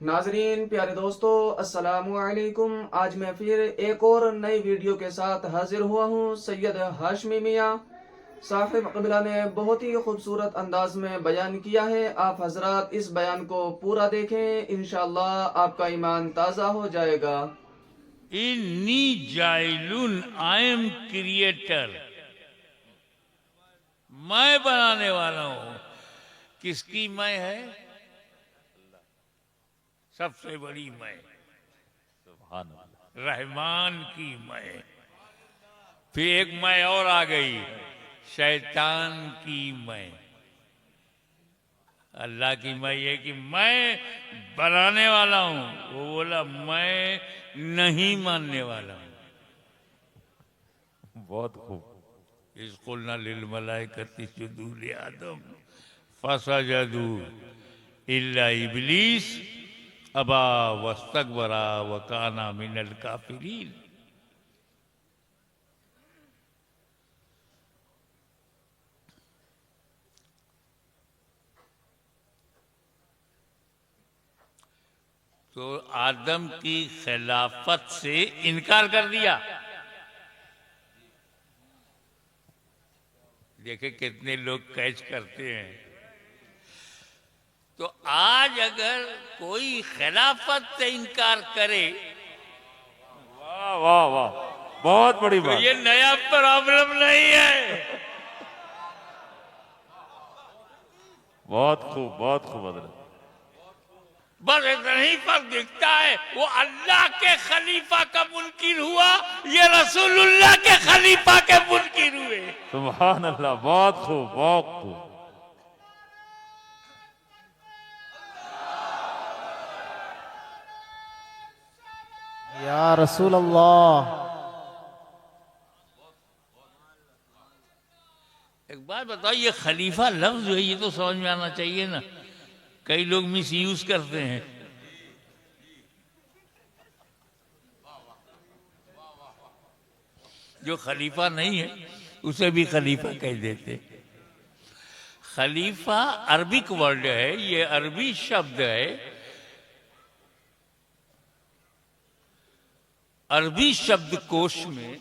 नाजरीन प्यारे दोस्तों अस्सलामु अलैकुम। आज मैं फिर एक और नई वीडियो के साथ हाजिर हुआ हूँ। सैयद हाशमी मियाँ साहिब क़िबला ने बहुत ही खूबसूरत अंदाज में बयान किया है। आप हजरात इस बयान को पूरा देखें, इंशाअल्लाह आपका ईमान ताज़ा हो जाएगा। इन्नी जाइलुन, आई एम क्रिएटर, मैं बनाने वाला हूं। किसकी मैं है? सबसे बड़ी मैं, रहमान की मैं। फिर एक मैं और आ गई, शैतान की मैं। अल्लाह की मैं ये कि मैं बनाने वाला हूं, वो बोला मैं नहीं मानने वाला हूं। बहुत खूब। इसकुलना लिल मलाइकति सुजूदू लि आदम फसजदू इल्ला इब्लीस अबा वस्तकबरा व काना मिनल काफिरीन। तो आदम की खिलाफत से इनकार कर दिया। देखे कितने लोग कैच करते हैं। तो आज अगर कोई खिलाफत से इनकार करे वाह वाह वाह, बहुत बड़ी तो बात। ये नया प्रॉब्लम नहीं है। बहुत खूब, बहुत खूब हजरत। बस इतना ही फर्क दिखता है, वो अल्लाह के खलीफा का मुनकिर हुआ, ये रसूलुल्लाह के खलीफा के मुनकिर हुए। सुभान अल्लाह, बहुत खूब, बहुत खूब। या रसूल अल्लाह। एक बात बताओ, ये खलीफा लफ्ज जो है ये तो समझ में आना चाहिए ना। कई लोग मिस यूज करते हैं। जो खलीफा नहीं है उसे भी खलीफा कह देते। खलीफा अरबिक वर्ड है, ये अरबी शब्द है। अरबी शब्द कोश में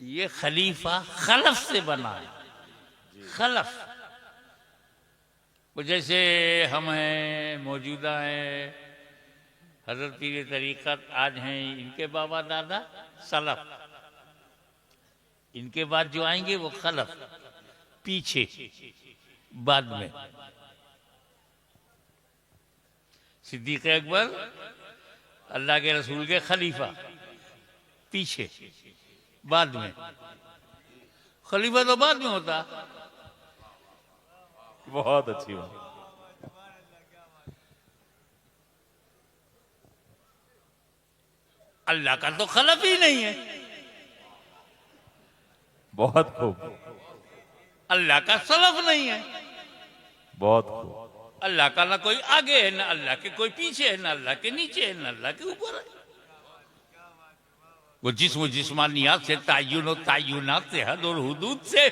ये खलीफा खलफ से बना है। खलफ वो जैसे हम हैं, मौजूदा हैं, हजरत पीर तरीक़त आज हैं, इनके बाबा दादा सलफ, इनके बाद जो आएंगे वो खलफ, पीछे बाद में। सिद्दीक़ अकबर अल्लाह के रसूल के खलीफा, पीछे बाद में। खलीफा तो बाद में होता। बहुत अच्छी बात। अल्लाह का तो खलफ ही नहीं है। बहुत खूब, अल्लाह का सलफ नहीं है। बहुत खूब। अल्लाह का ना कोई आगे है, ना अल्लाह के कोई पीछे है, ना अल्लाह के नीचे है, ना अल्लाह के ऊपर है। वो जिस्म जिस्मानियात से, तायुन और तायुनात से, हद और हुदूद से,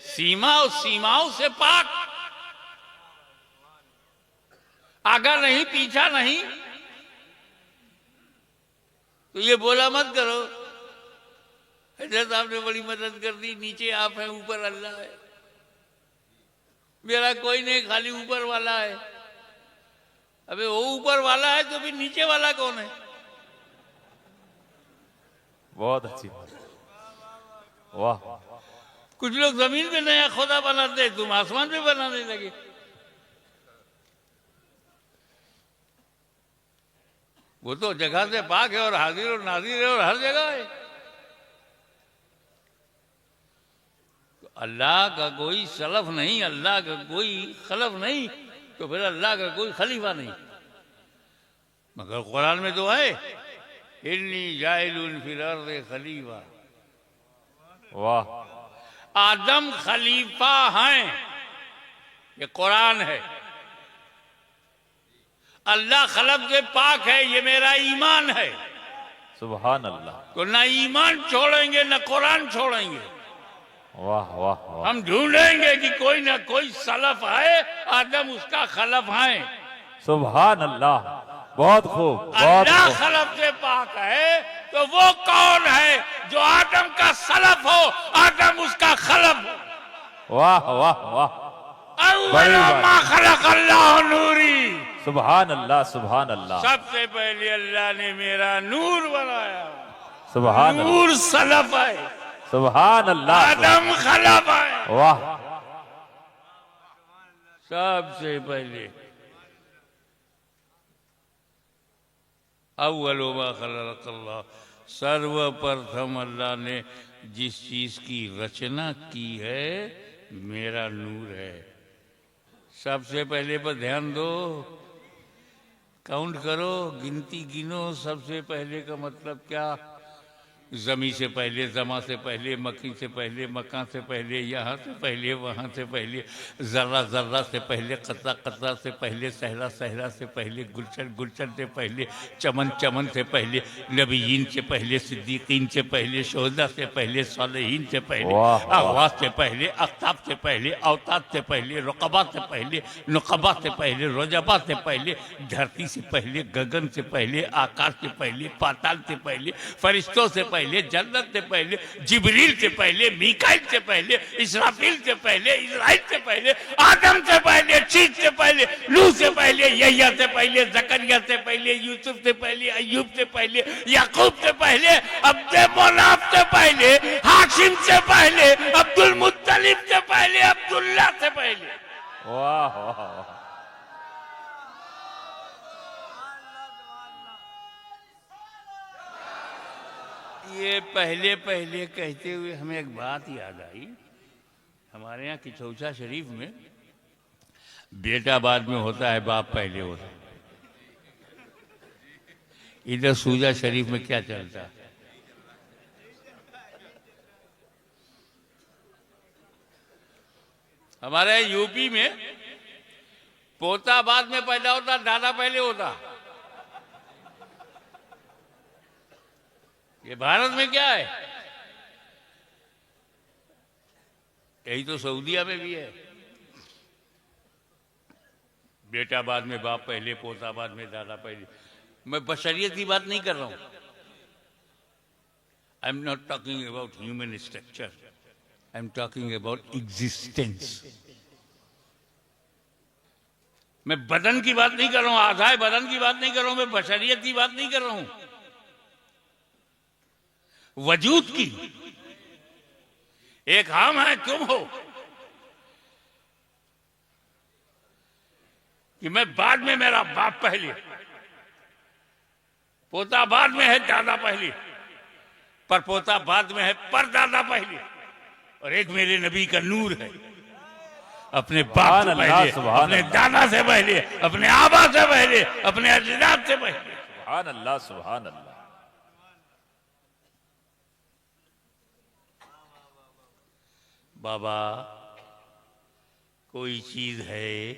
सीमा और सीमाओं से पाक, आगा नहीं पीछा नहीं। तो ये बोला मत करो हजरत आपने बड़ी मदद कर दी, नीचे आप हैं ऊपर अल्लाह है। मेरा कोई नहीं, खाली ऊपर वाला है। अबे वो ऊपर वाला है तो फिर नीचे वाला कौन है? बहुत अच्छी बात। वाह। कुछ लोग जमीन पे नया खुदा बनाते, तुम आसमान पे बनाने लगे। वो तो जगह से पाक है और हाजिर और नाजिर है और हर जगह है। तो अल्लाह का कोई सलफ नहीं, अल्लाह का कोई खलफ नहीं, तो फिर अल्लाह का कोई खलीफा नहीं। मगर कुरान में तो है, इन्नी जाइलुन फिल अर्ज़ि खलीफा। वाह। आदम खलीफा हैं, ये कुरान है। अल्लाह खलब से पाक है, ये मेरा ईमान है। सुभान अल्लाह। तो ना ईमान छोड़ेंगे ना कुरान छोड़ेंगे। वाह वाह वाह। हम ढूंढेंगे कि कोई ना कोई सलफ है, आदम उसका खलफ है। सुभान अल्लाह, बहुत खूब, बहुत अल्लाह खूब। खलफ से पाक है तो वो कौन है जो आदम का सलफ हो, आदम उसका खलफ हो। वाह वाह वाह, बड़ी बात। मा खलक अल्लाह नूरी, सुभान अल्लाह, सुभान अल्लाह, सबसे पहले अल्लाह ने मेरा नूर बनाया। सुभान अल्लाह, नूर सलफ है, सुभान अल्लाह, आदम खलफ है। वाह। सबसे पहले अव्वल मा खलक अल्लाह, सर्वप्रथम अल्लाह ने जिस चीज की रचना की है मेरा नूर है। सबसे पहले पर ध्यान दो, काउंट करो, गिनती गिनो। सबसे पहले का मतलब क्या? जमी से पहले, जमा से पहले, मक्खी से पहले, मकान से पहले, यहाँ से पहले, वहाँ से पहले, जर्रा जर्रा से पहले, कतरा कतरा से पहले, सहरा सहरा से पहले, गुलशन गुलशन से पहले, चमन चमन से पहले, नबीयीन से पहले, सिद्दीकीन से पहले, शोहदा से पहले, सालेहीन से पहले, वाह, वाह। अगवास से पहले, अख्ताब से पहले, अवताद से पहले, रुकबा से पहले, नुकबा से पहले, रोजबा से पहले, धरती से पहले, गगन से पहले, आकाश से पहले, पाताल से पहले, फरिश्तों से पहले, जन्नत से पहले, जिब्रील से पहले, मीकाईल से पहले, इसराफील से पहले, इस्राइल से पहले, आदम से पहले, शीत से पहले, नूह से पहले, यहया से पहले, जकरिया से पहले, यूसुफ से पहले, अय्यूब से पहले, याकूब से पहले, अब्दे मोनाफ से पहले, हाशिम से पहले, अब्दुल मुत्तलिब से पहले, अब्दुल्ला से पहले। वाह वाह वाह, ये पहले पहले कहते हुए हमें एक बात याद आई। हमारे यहाँ किचौसा शरीफ में बेटा बाद में होता है, बाप पहले होता है। इधर सूजा शरीफ में क्या चलता है? हमारे यूपी में पोता बाद में पैदा होता, दादा पहले होता। ये भारत में क्या है? यही तो सऊदीया में भी है। बेटा बाद में, बाप पहले, पोता बाद में, दादा पहले। मैं बशरियत की बात नहीं कर रहा हूं। I am not talking about human structure, I am talking about existence. मैं बदन की बात नहीं कर रहा हूं, आधार बदन की बात नहीं कर रहा हूं, मैं बशरियत की बात नहीं कर रहा हूं, वजूद की। एक हम है, तुम हो, कि मैं बाद में, मेरा बाप पहले, पोता बाद में है, दादा पहले, पर पोता बाद में है, पर दादा पहले, और एक मेरे नबी का नूर है, अपने बाप से पहले, अपने दादा से पहले, अपने आबा से पहले, अपने अजदाद से पहले। सुभान अल्लाह, सुभान अल्लाह। बाबा, कोई चीज है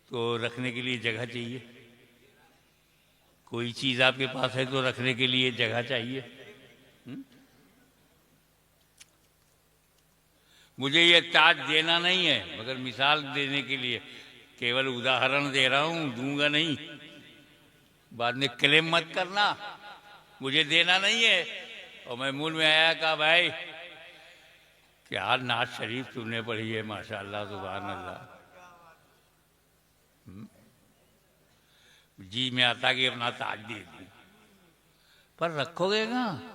तो रखने के लिए जगह चाहिए। कोई चीज आपके पास है तो रखने के लिए जगह चाहिए। मुझे ये ताज देना नहीं है, मगर मिसाल देने के लिए केवल उदाहरण दे रहा हूं, दूंगा नहीं। बाद में क्लेम मत करना, मुझे देना नहीं है। और मैं मुंह में आया, कहा भाई क्या नाज शरीफ तुमने पढ़ी है, माशाअल्लाह, सुभान अल्लाह। जी में आता कि अपना ताज दे दूं, पर रखोगे कहाँ?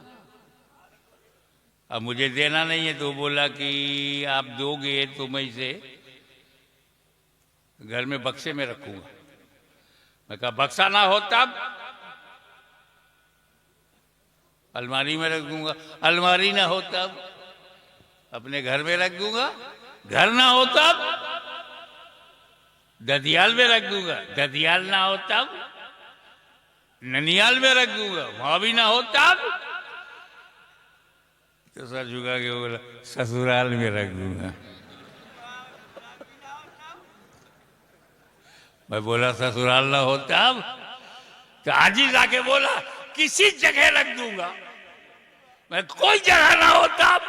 अब मुझे देना नहीं है तो बोला कि आप दोगे तो मैं इसे घर में बक्से में रखूंगा। मैं कहा बक्सा ना हो तब अलमारी में रख दूंगा, अलमारी ना हो तब अपने घर में रख दूंगा, घर ना हो तब ददियाल में रख दूंगा, ददियाल ना हो तब ननियाल में रख दूंगा, वहां भी ना हो तब तो सर झुका के बोला ससुराल में रख दूंगा। मैं बोला ससुराल ना हो तब, तो आज ही जाके बोला किसी जगह रख दूंगा। मैं कोई जगह ना हो तब।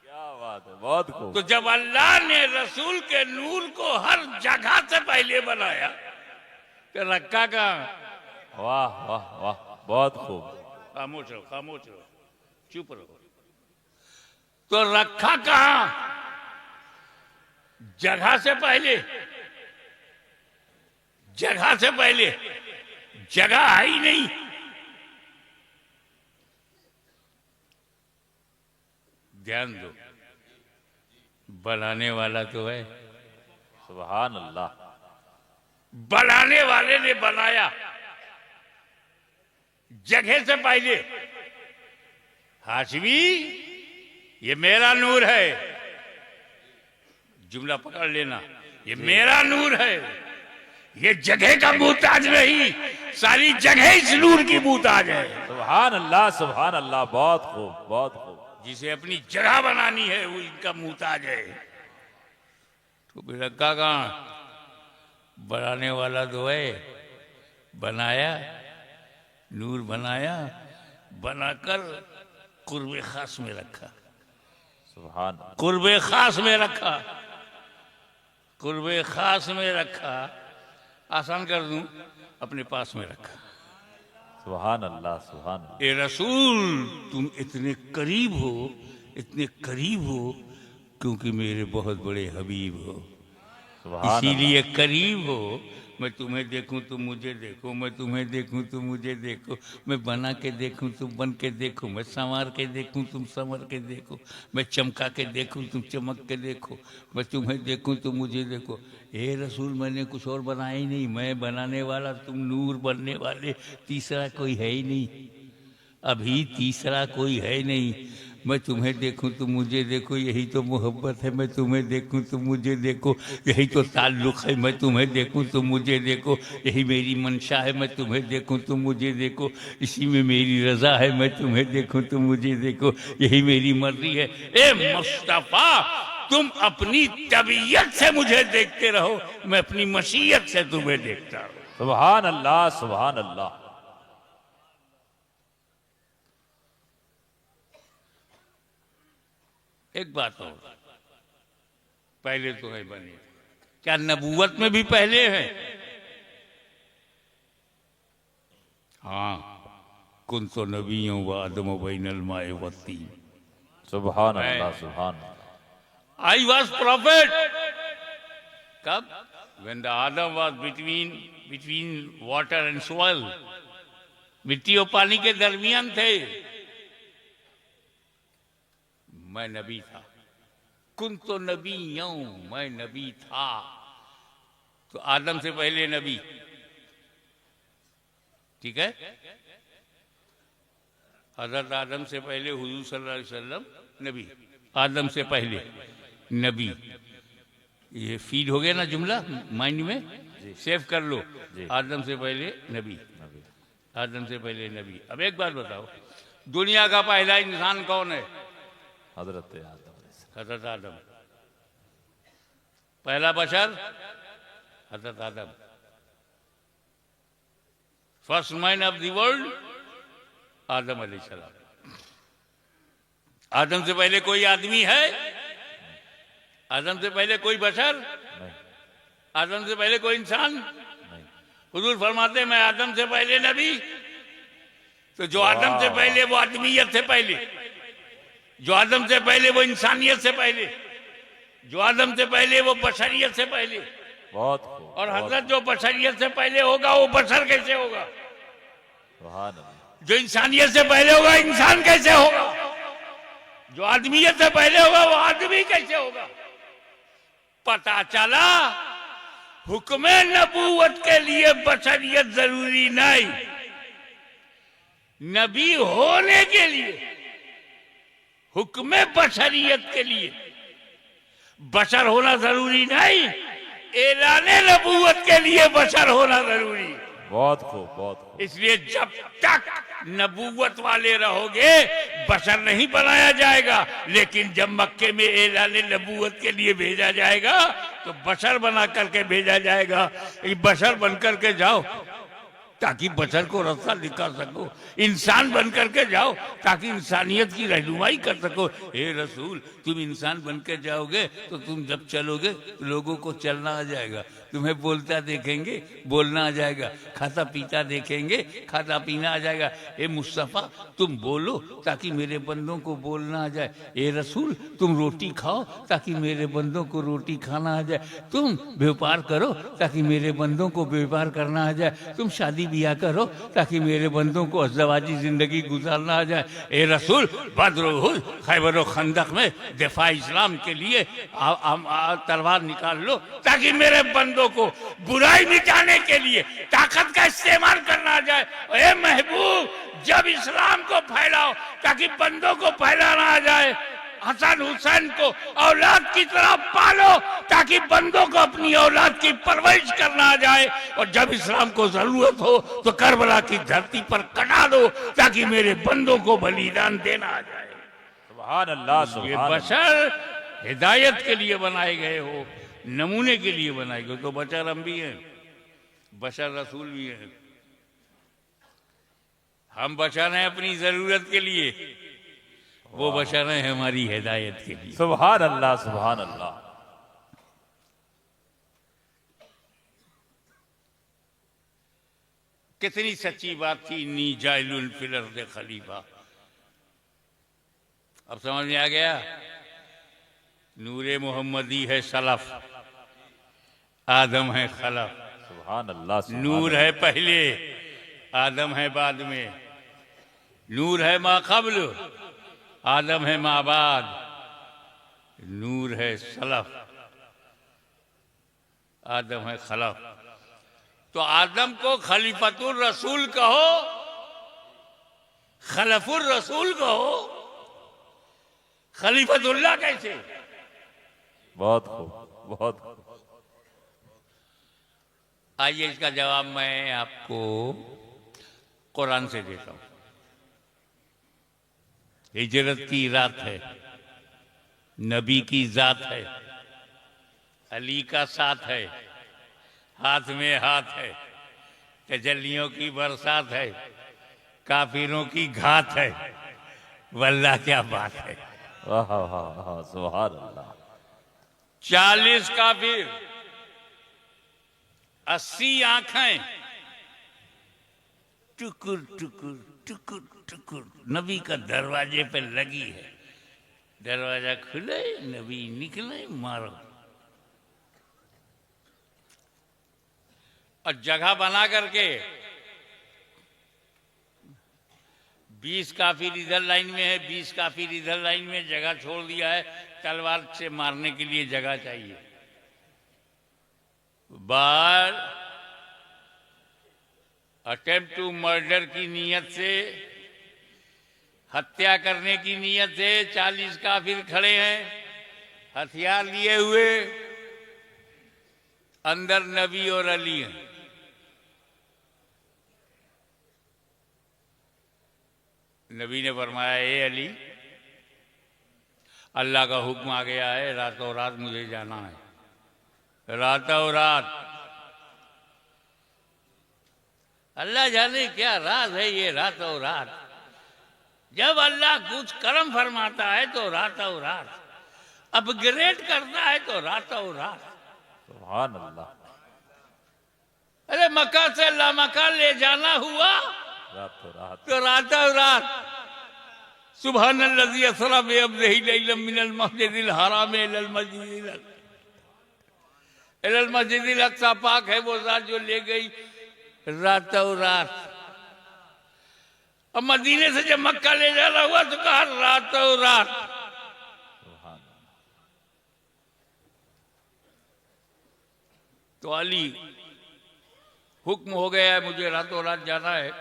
क्या बात बात है, बहुत खूब। तो जब अल्लाह ने रसूल के नूर को हर जगह से पहले बनाया तो रखा कहाँ? वाह वाह वाह, बहुत खूब। खामोश रहो, चुप रहो। तो रखा कहाँ? जगह से पहले, जगह से पहले जगह है ही नहीं। ध्यान दो, बनाने वाला तो है, सुभान अल्लाह। बनाने वाले ने बनाया जगह से पहले। हाशमी, ये मेरा नूर है, जुमला पकड़ लेना, ये मेरा नूर है, ये जगह का मुहताज नहीं, सारी जगह इस नूर की मुहताज है। सुभान अल्लाह, बहुत खूब, बहुत खूब। जिसे अपनी जगह बनानी है वो इनका मुहताज है। तो फिर रखा कहाँ? बनाने वाला तो है, बनाया, नूर बनाया, बनाकर कुर्बे खास में रखा। सुभान, कुर्बे खास में रखा, कुर्बे खास में रखा। आसान कर दूं, अपने पास में रखा। सुभान अल्लाह, सुभान अल्लाह। ए रसूल, तुम इतने करीब हो, इतने करीब हो क्योंकि मेरे बहुत बड़े हबीब हो, सुभान इसीलिए करीब हो। मैं तुम्हें देखूं तुम मुझे देखो, मैं तुम्हें देखूं तुम मुझे देखो, मैं बना के देखूं तुम बन के देखो, मैं संवार के देखूं तुम संवर के देखो, मैं चमका के देखूं तुम चमक के देखो, मैं तुम्हें देखूं तुम मुझे देखो। हे रसूल, मैंने कुछ और बनाया ही नहीं, मैं बनाने वाला, तुम नूर बनने वाले, तीसरा कोई है ही नहीं, अभी तीसरा कोई है नहीं। मैं तुम्हें देखूं तुम मुझे देखो, यही तो मोहब्बत है। मैं तुम्हें देखूं तुम मुझे देखो, यही तो ताल्लुक़ है। मैं तुम्हें देखूं तुम मुझे देखो, यही मेरी मंशा है। मैं तुम्हें देखूं तुम मुझे देखो, इसी में मेरी रज़ा है। मैं तुम्हें देखूं तुम मुझे देखो, यही मेरी मर्जी है। ए मुस्तफ़ा, तुम अपनी तबीयत से मुझे देखते रहो, मैं अपनी मशीयत से तुम्हें देखता हूँ। सुभान अल्लाह, सुभान अल्लाह। एक बात और, पहले तो है बने, क्या नबूवत में भी पहले है? हाँ, कुन तो नबियों व आदम बैनल माए वत्ती। सुभान अल्लाह, सुभान अल्लाह। I was prophet. कब? When the Adam was between water and soil. मिट्टी और पानी के दरमियान थे, मैं नबी था। कुन तो नबी यूं, मैं नबी था। तो आदम से पहले नबी, ठीक है? हजरत आदम से पहले हुजूर सल्लल्लाहु अलैहि वसल्लम नबी, आदम से पहले नबी। ये फीड हो गया ना जुमला माइंड में, सेव कर लो। आदम से पहले नबी, आदम से पहले नबी। अब एक बात बताओ, दुनिया का पहला इंसान कौन है? हजरत आदम। हजरत आदम। पहला बशर हजरत Adam. First man of the world Adam अलैहिस्सलाम। आदम से पहले कोई आदमी है? आदम से पहले कोई बशर? नहीं। आदम से पहले कोई इंसान? नहीं। हुजूर फरमाते मैं आदम से पहले नबी। तो जो आदम से पहले वो आदमियत से पहले, जो आदम से पहले वो इंसानियत से पहले, जो आदम से पहले वो बशरियत से पहले। बहुत खूब। और हजरत जो बशरियत से पहले होगा वो बशर कैसे होगा? सुभान अल्लाह। जो इंसानियत से पहले होगा इंसान कैसे होगा? जो आदमियत से पहले होगा वो आदमी कैसे होगा? पता चला हुक्म नबूवत के लिए बशरियत जरूरी नहीं, नबी होने के लिए हुक्म बशरियत के लिए बशर होना जरूरी नहीं, ऐलाने नबूवत के लिए बशर होना जरूरी। बहुत खूब, बहुत खूब। इसलिए जब तक नबूवत वाले रहोगे बशर नहीं बनाया जाएगा, लेकिन जब मक्के में ऐलाने नबूवत के लिए भेजा जाएगा तो बशर बना करके भेजा जाएगा। बशर बन करके जाओ, ताकि बशर को रास्ता दिखा सको, इंसान बन करके जाओ ताकि इंसानियत की रहनुमाई कर सको। हे रसूल, तुम इंसान बन के जाओगे तो तुम जब चलोगे लोगों को चलना आ जाएगा, तुम्हें बोलता देखेंगे बोलना आ जाएगा, खाता पीता देखेंगे खाता पीना आ जाएगा। हे मुस्तफ़ा, तुम बोलो ताकि मेरे बंदों को बोलना आ जाए। हे रसूल, तुम रोटी खाओ ताकि मेरे बंदों को रोटी खाना आ जाए। तुम व्यापार करो ताकि मेरे बंदों को व्यापार करना आ जाए। तुम शादी बिया करो ताकि मेरे बंदों को अज़वाजी जिंदगी गुजारना आ जाए। ए रसूल, बद्र, उहुद, खैबर और खंदक में दिफा इस्लाम के लिए तलवार निकाल लो ताकि मेरे बंदों को बुराई मिटाने के लिए ताकत का इस्तेमाल करना आ जाए। ए महबूब, जब इस्लाम को फैलाओ ताकि बंदों को फैलाना आ जाए। हसन हुसैन को औलाद की तरह पालो ताकि बंदों को अपनी औलाद की परवरिश करना आ जाए। और जब इस्लाम को जरूरत हो तो करबला की धरती पर कटा दो ताकि मेरे बंदों को बलिदान देना आ जाए। सुभान अल्लाह, ये सुभान अल्लाह। बशर हिदायत के लिए बनाए गए हो, नमूने के लिए बनाए गए। तो बशर हम भी हैं, बशर रसूल भी हैं। हम बशर हैं अपनी जरूरत के लिए, वो बशर हैं हमारी हिदायत के लिए। सुभान अल्लाह, सुभान अल्लाह। कितनी सच्ची बात थी, नी जाइलुल फिल अर्द खलीफा। अब समझ में आ गया। नूरे मोहम्मदी है सलफ, आदम है खलफ। सुभान अल्लाह, सुभान नूर अल्लाह। है पहले, आदम है बाद में। नूर है मा कब्ल, आदम है माँ बाद। नूर है सलफ, आदम है खलफ। तो आदम को खलीफतुर रसूल कहो, खलफुर रसूल कहो, खलीफतुल्लाह कैसे? बहुत खूब, बहुत खूब। आइए इसका जवाब मैं आपको कुरान से देता हूं। हिजरत की रात है, नबी की जात है, अली का साथ है, हाथ में हाथ है, तजल्लियों की बरसात है, काफिरों की घात है। वल्लाह क्या बात है। वाह वाह वाह, सुभान अल्लाह। 40 काफिर, 80 आंखें, टुकुर टुकुर टुकुर टुकुर नबी का दरवाजे पे लगी है। दरवाजा खुले, नबी निकले, मारो। और जगह बना करके 20 काफिर इधर लाइन में है, 20 काफिर इधर लाइन में, जगह छोड़ दिया है। तलवार से मारने के लिए जगह चाहिए। बार अटेम्प्ट टू मर्डर की नीयत से, हत्या करने की नीयत से 40 काफिर खड़े हैं, हथियार लिए हुए। अंदर नबी और अली हैं। नबी ने फरमाया, ए अली, अल्लाह का हुक्म आ गया है, रातों रात मुझे जाना है। रातों रात। अल्लाह जाने क्या रात है ये रातों रात। जब अल्लाह कुछ कर्म फरमाता है तो रातों रात, अपग्रेड करता है तो रातों रात। सुभान अल्लाह। अरे मक्का से लामक्का ले जाना हुआ रातों रात। तो रातों रात। सुब्हानल्लज़ी असरा बिअब्दिही लैलन मिनल मस्जिदिल हराम इलल मस्जिदिल अक़सा। पाक है वो ज़ात जो ले गई रातों रात। अब मदीने से जब मक्का ले जाना हुआ तो कहा रातों रात। तो अली, हुक्म हो गया है, मुझे रातों रात जाना है।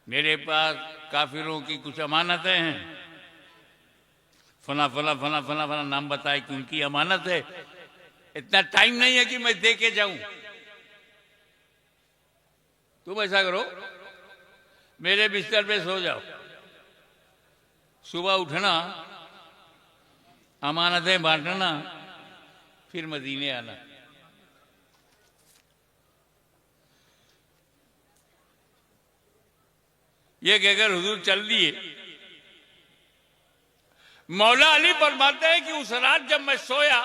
मेरे पास काफिरों की कुछ अमानतें हैं। फला फला फला फला फला नाम बताए कि उनकी अमानत है। इतना टाइम नहीं है कि मैं दे के जाऊं। तुम ऐसा करो, मेरे बिस्तर पे सो जाओ, सुबह उठना, अमानतें बांटना, फिर मदीने आना। ये कहकर हुजूर चल दिए। मौला अली फरमाते हैं कि उस रात जब मैं सोया,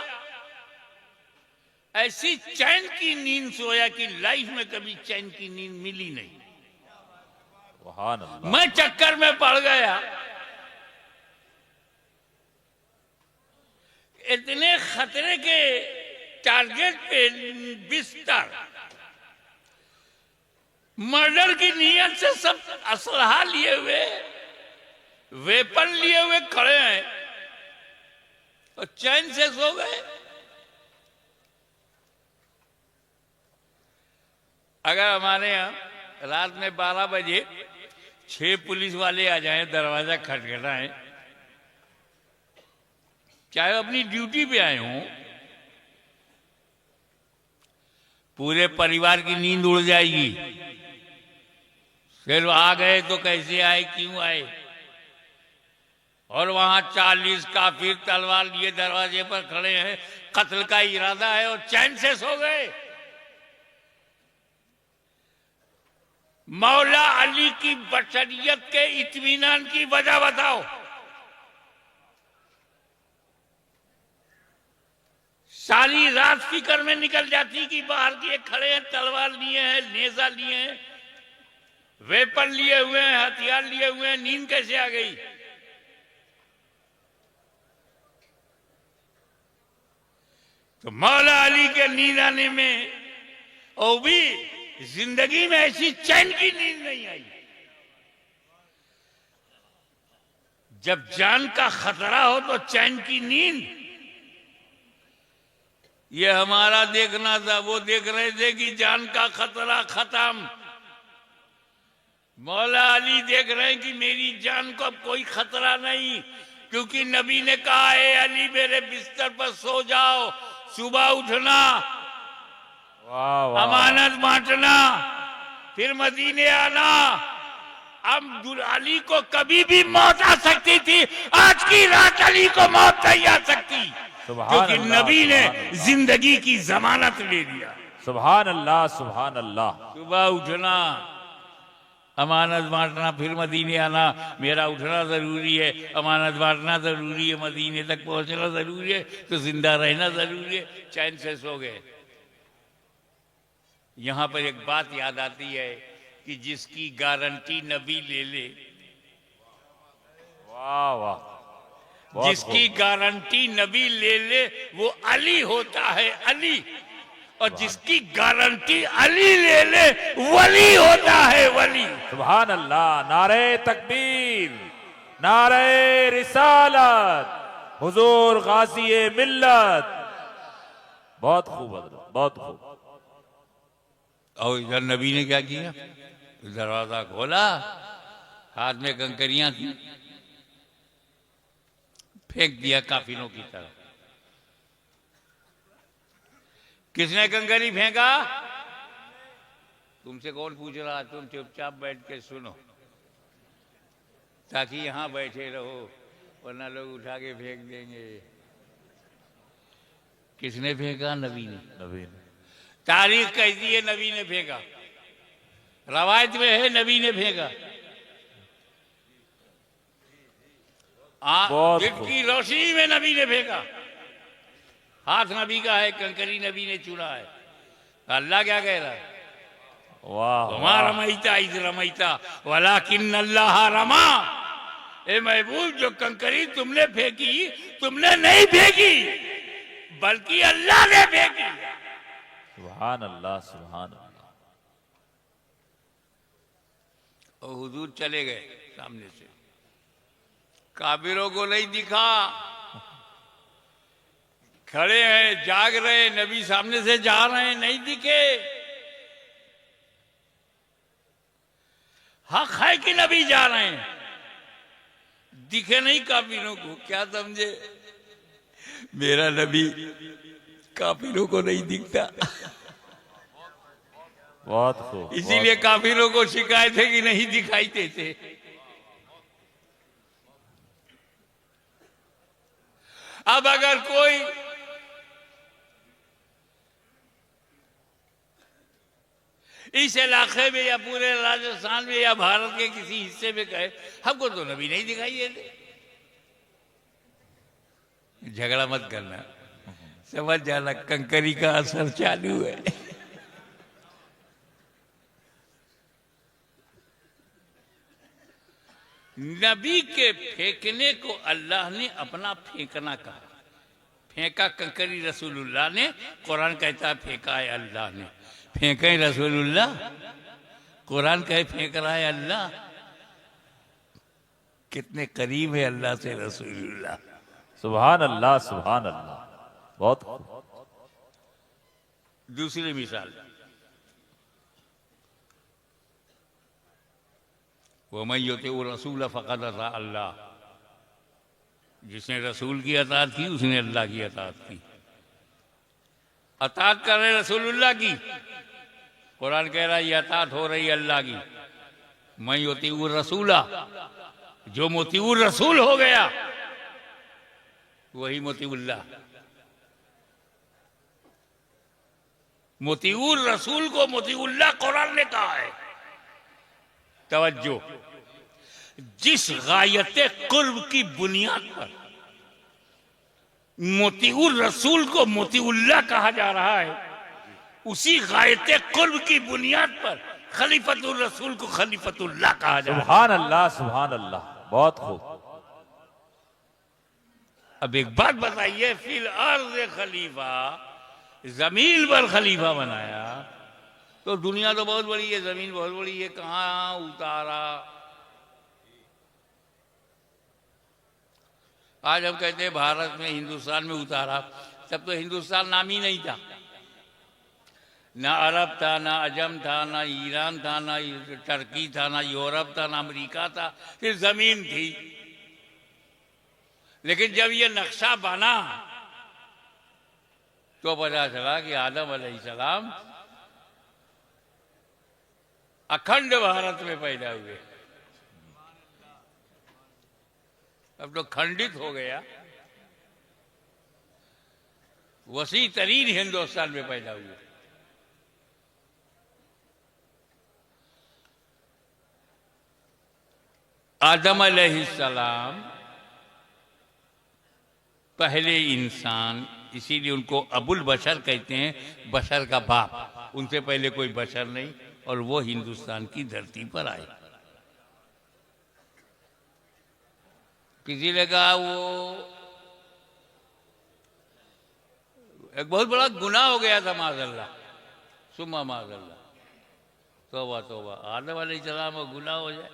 ऐसी चैन की नींद सोया कि लाइफ में कभी चैन की नींद मिली नहीं। सुभान अल्लाह। मैं चक्कर में पड़ गया। इतने खतरे के टारगेट पे बिस्तर, मर्डर की नीयत से सब असलहा लिए हुए, वेपन लिए हुए खड़े हैं और चैन से सो गए। अगर हमारे यहां रात में 12 बजे 6 पुलिस वाले आ जाएं, दरवाजा खटखटाएं, चाहे अपनी ड्यूटी पे आए हों, पूरे परिवार की नींद उड़ जाएगी। फिर आ गए तो कैसे आए, क्यों आए? और वहां 40 काफिर तलवार लिए दरवाजे पर खड़े हैं, कत्ल का इरादा है और चैन से सो गए। मौला अली की बशरियत के इत्मीनान की वजह बताओ। सारी रात फिक्र में निकल जाती कि बाहर के खड़े हैं, तलवार लिए हैं, नेजा लिए हैं, वेपन लिए हुए हैं, हथियार लिए हुए हैं, नींद कैसे आ गई? तो मौला अली के नींद आने में और भी जिंदगी में ऐसी चैन की नींद नहीं आई। जब जान का खतरा हो तो चैन की नींद, ये हमारा देखना था। वो देख रहे थे कि जान का खतरा खत्म। मौला अली देख रहे हैं कि मेरी जान को अब कोई खतरा नहीं, क्योंकि नबी ने कहा है अली मेरे बिस्तर पर सो जाओ, सुबह उठना, वाह वाह। अमानत बांटना, फिर मदीने आना। अब अली को कभी भी मौत आ सकती थी, आज की रात अली को मौत नहीं आ सकती, क्योंकि नबी ने जिंदगी की जमानत ले लिया। सुभान अल्लाह सुभान अल्लाह। सुबह उठना, अमानत बांटना, फिर मदीने आना। मेरा उठना जरूरी है, अमानत बांटना जरूरी है, मदीने तक पहुंचना जरूरी है, तो जिंदा रहना जरूरी है। चैन से सो गए। यहां पर एक बात याद आती है कि जिसकी गारंटी नबी ले ले, वाह वाह। बहुत जिसकी गारंटी नबी ले ले वो अली होता है, अली। और जिसकी गारंटी अली ले ले वली होता है, वली। सुभान अल्लाह। नारे तकबीर, नारे रिसालत, हुजूर गाज़ी मिल्लत। बहुत खूब हज़रत, बहुत खूब। और इधर नबी ने क्या किया? दरवाजा खोला, हाथ में कंकरियां थी, फेंक दिया काफिरों की तरफ। किसने कंकरी फेंका? तुमसे कौन पूछ रहा? तुम चुपचाप बैठ के सुनो, ताकि यहां बैठे रहो, वरना लोग उठा के फेंक देंगे। किसने फेंका? नबी ने। नबी ने। तारीख कहती है नबी ने फेंका, रवायत में है नबी ने फेंका। दिन की रोशनी में नबी ने फेंका। हाथ नबी का है, कंकरी नबी ने चुना है। अल्लाह क्या कह रहा है? वाह वमा रमैता इज़ रमैता वलाकिन अल्लाह रमा। ए महबूब, जो कंकरी तुमने फेंकी, तुमने नहीं फेंकी, बल्कि अल्लाह ने फेंकी। सुभान अल्लाह सुभान अल्लाह। और हुजूर चले गए सामने से। काफिरों को नहीं दिखा, खड़े हैं, जाग रहे, नबी सामने से जा रहे हैं, नहीं दिखे। हक है कि नबी जा रहे हैं, दिखे नहीं काफिरों को। क्या समझे? मेरा नबी काफिरों को नहीं दिखता। बहुत खूब। इसीलिए काफिरों को शिकायत है कि नहीं दिखाई देते। अब अगर कोई इस इलाके में या पूरे राजस्थान में या भारत के किसी हिस्से में कहे हमको तो नबी नहीं दिखाई देते। झगड़ा मत करना, समझ जाना कंकरी का असर चालू है। नबी के फेंकने को अल्लाह ने अपना फेंकना कहा। फेंका कंकरी रसूलुल्लाह ने, कुरान कहता है फेंका है अल्लाह ने। फेंके रसूलुल्लाह, कुरान कहे फेंक रहा है अल्लाह। कितने करीब है अल्लाह से रसूलुल्लाह। सुभान अल्लाह, सुभान अल्लाह। बहुत खूब। दूसरी मिसाल, वमन युतिउ रसूल फक़द अता अल्लाह, जिसने रसूल की अताअत की उसने अल्लाह की अताअत की। अताअत कर रहे रसूलुल्लाह की, कुरान कह रहा है ये अताअत हो रही अल्लाह की। मैं युतिउ रसूला, जो मुतिउर रसूल हो गया वही मुतिउल्लाह। मुतिउर रसूल को मुतिउल्लाह कुरान ने कहा है। तवज्जो, जिस गायते कुर्ब की बुनियाद पर मुतिउर रसूल को मुतिउल्लाह कहा जा रहा है, उसी गायते कुर्ब की बुनियाद पर खलीफतुर रसूल को खलीफतुल्लाह कहा जा रहा है। सुभान अल्लाह, सुभान अल्लाह। बहुत खूब। अब एक बात बताइए, फिल अर्ज़ खलीफा, जमीन पर खलीफा बनाया तो दुनिया तो बहुत बड़ी है, जमीन बहुत बड़ी है, कहाँ उतारा? आज हम कहते हैं भारत में, हिंदुस्तान में उतारा, तब तो हिंदुस्तान नाम ही नहीं था। ना अरब था, ना अजम था, ना ईरान था, ना टर्की था, ना यूरोप था, ना अमेरिका था, सिर्फ जमीन थी। लेकिन जब ये नक्शा बना तो पता चला कि आदम अलैहिस्सलाम अखंड भारत में पैदा हुए। अब तो खंडित हो गया, वसी तरीन हिंदुस्तान में पैदा हुए। आदम अलैहिस्सलाम पहले इंसान, इसीलिए उनको अबुल बशर कहते हैं, बशर का बाप। उनसे पहले कोई बशर नहीं, और वो हिंदुस्तान की धरती पर आए। किसी ने कहा वो एक बहुत बड़ा गुनाह हो गया था, माज़अल्लाह सुम्मा माज़अल्लाह। तौबा तौबा, आदम अलैहिस्सलाम को गुनाह हो जाए।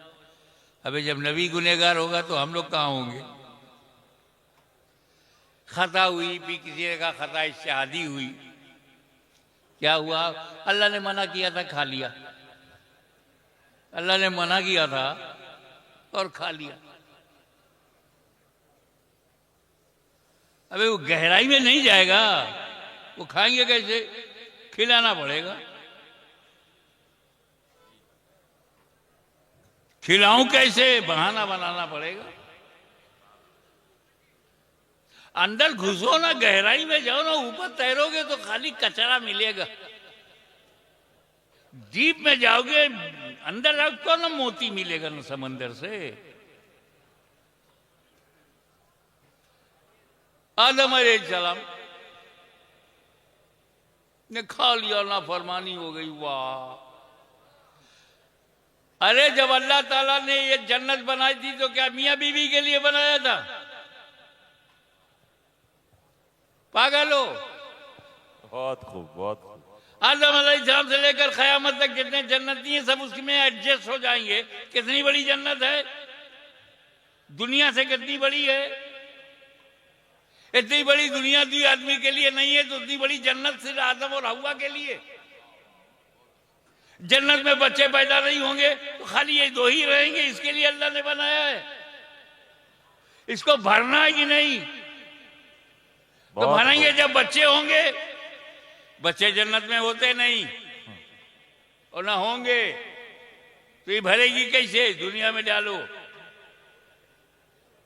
अबे जब नबी गुनहगार होगा तो हम लोग कहाँ होंगे? खता हुई भी, किसी ने कहा खता इश्तिहादी हुई। क्या हुआ? अल्लाह ने मना किया था, खा लिया। अल्लाह ने मना किया था और खा लिया। अबे वो गहराई में नहीं जाएगा, वो खाएंगे कैसे? खिलाना पड़ेगा। खिलाऊं कैसे? बहाना बनाना पड़ेगा। अंदर घुसो ना, गहराई में जाओ ना, ऊपर तैरोगे तो खाली कचरा मिलेगा। डीप में जाओगे, अंदर जाओ तो ना मोती मिलेगा ना समंदर से। आदम अलैहिस्सलाम ने खा लिया, ना फरमानी हो गई। वाह! अरे जब अल्लाह ताला ने ये जन्नत बनाई थी तो क्या मियां बीवी के लिए बनाया था? पागल हो? बहुत खूब, बहुत खूब। आदम अलैहिस्सलाम से लेकर क़यामत तक जितने जन्नती हैं सब उसमें एडजस्ट हो जाएंगे। कितनी बड़ी जन्नत है, दुनिया से कितनी बड़ी है। इतनी बड़ी दुनिया दुई आदमी के लिए नहीं है, तो उतनी बड़ी जन्नत सिर्फ आदम और हव्वा के लिए। जन्नत में बच्चे पैदा नहीं होंगे तो खाली ये दो ही रहेंगे, इसके लिए अल्लाह ने बनाया है। इसको भरना है कि नहीं? तो भरेंगे जब बच्चे होंगे। बच्चे जन्नत में होते नहीं और ना होंगे, तो ये भरेगी कैसे? दुनिया में डालो।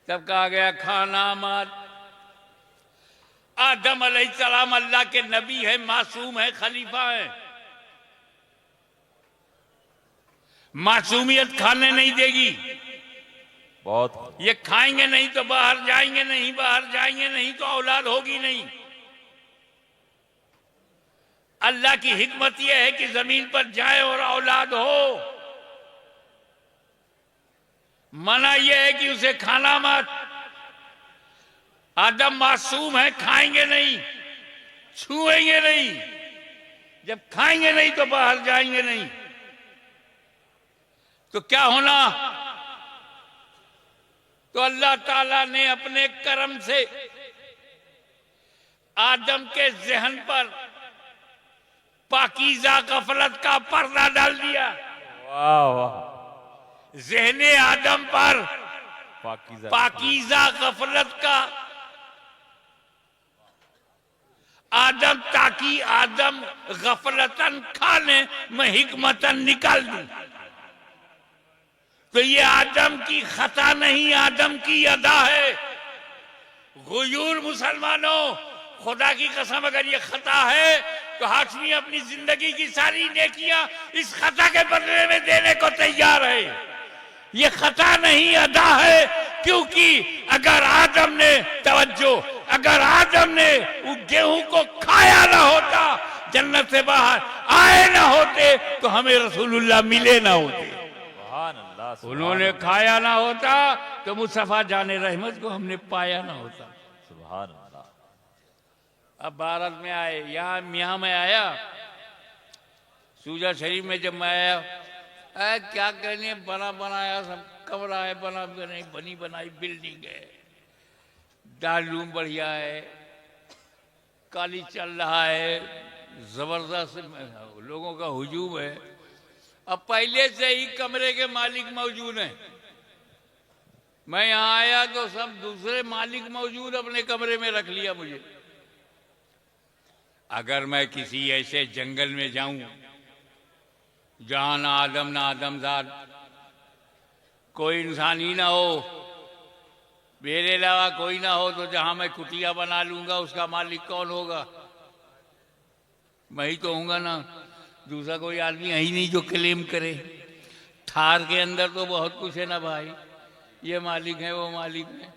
तब कहा गया खाना मत। आदम अलैहिस्सलाम अल्लाह के नबी है, मासूम है, खलीफा है। मासूमियत खाने नहीं देगी। बहुत खूब। ये खाएंगे नहीं तो बाहर जाएंगे नहीं, बाहर जाएंगे नहीं तो औलाद होगी नहीं। अल्लाह की हिकमत यह है कि जमीन पर जाए और औलाद हो। मना यह है कि उसे खाना मत। आदम मासूम है, खाएंगे नहीं, छुएंगे नहीं। जब खाएंगे नहीं तो बाहर जाएंगे नहीं, तो क्या होना? तो अल्लाह ताला ने अपने करम से आदम के जहन पर पाकीज़ा गफलत का पर्दा डाल दिया। वाह वाह। ज़हने आदम पर पाकीज़ा पाकीज़ा गफलत का आदम, ताकि आदम गफलतन खाने में हिकमतन निकाल दूं। तो ये आदम की खता नहीं, आदम की अदा है। गुयूर मुसलमानों, खुदा की कसम अगर ये खता है तो हाशमी अपनी जिंदगी की सारी नेकियां इस खता के बदले में देने को तैयार है। ये खता नहीं, अदा है। क्योंकि अगर आदम ने तवज्जो, अगर आदम ने उस गेहूं को खाया ना होता, जन्नत से बाहर आए ना होते, तो हमें रसूलुल्लाह मिले ना होते। सुभान अल्लाह, सुभान उन्होंने अल्लाह, खाया ना होता तो मुस्तफा जाने रहमत को हमने पाया ना होता। सुभान अल्लाह। अब भारत में आए, यहाँ मैं आया, सूजा शरीफ में जब मैं आया, क्या कहने, बना बनाया सब कमरा है, बना बनी बनाई बिल्डिंग है, दारूम बढ़िया है, काली चल रहा है, जबरदस्त लोगों का हुजूम है। अब पहले से ही कमरे के मालिक मौजूद हैं। मैं यहाँ आया तो सब दूसरे मालिक मौजूद, अपने कमरे में रख लिया मुझे। अगर मैं किसी ऐसे जंगल में जाऊं जहां ना आदम ना आदमजाद, कोई इंसान ही ना हो, मेरे अलावा कोई ना हो, तो जहां मैं कुटिया बना लूंगा उसका मालिक कौन होगा? मैं ही तो होऊंगा ना, दूसरा कोई आदमी है ही नहीं जो क्लेम करे। थार के अंदर तो बहुत कुछ है ना भाई, ये मालिक है वो मालिक है।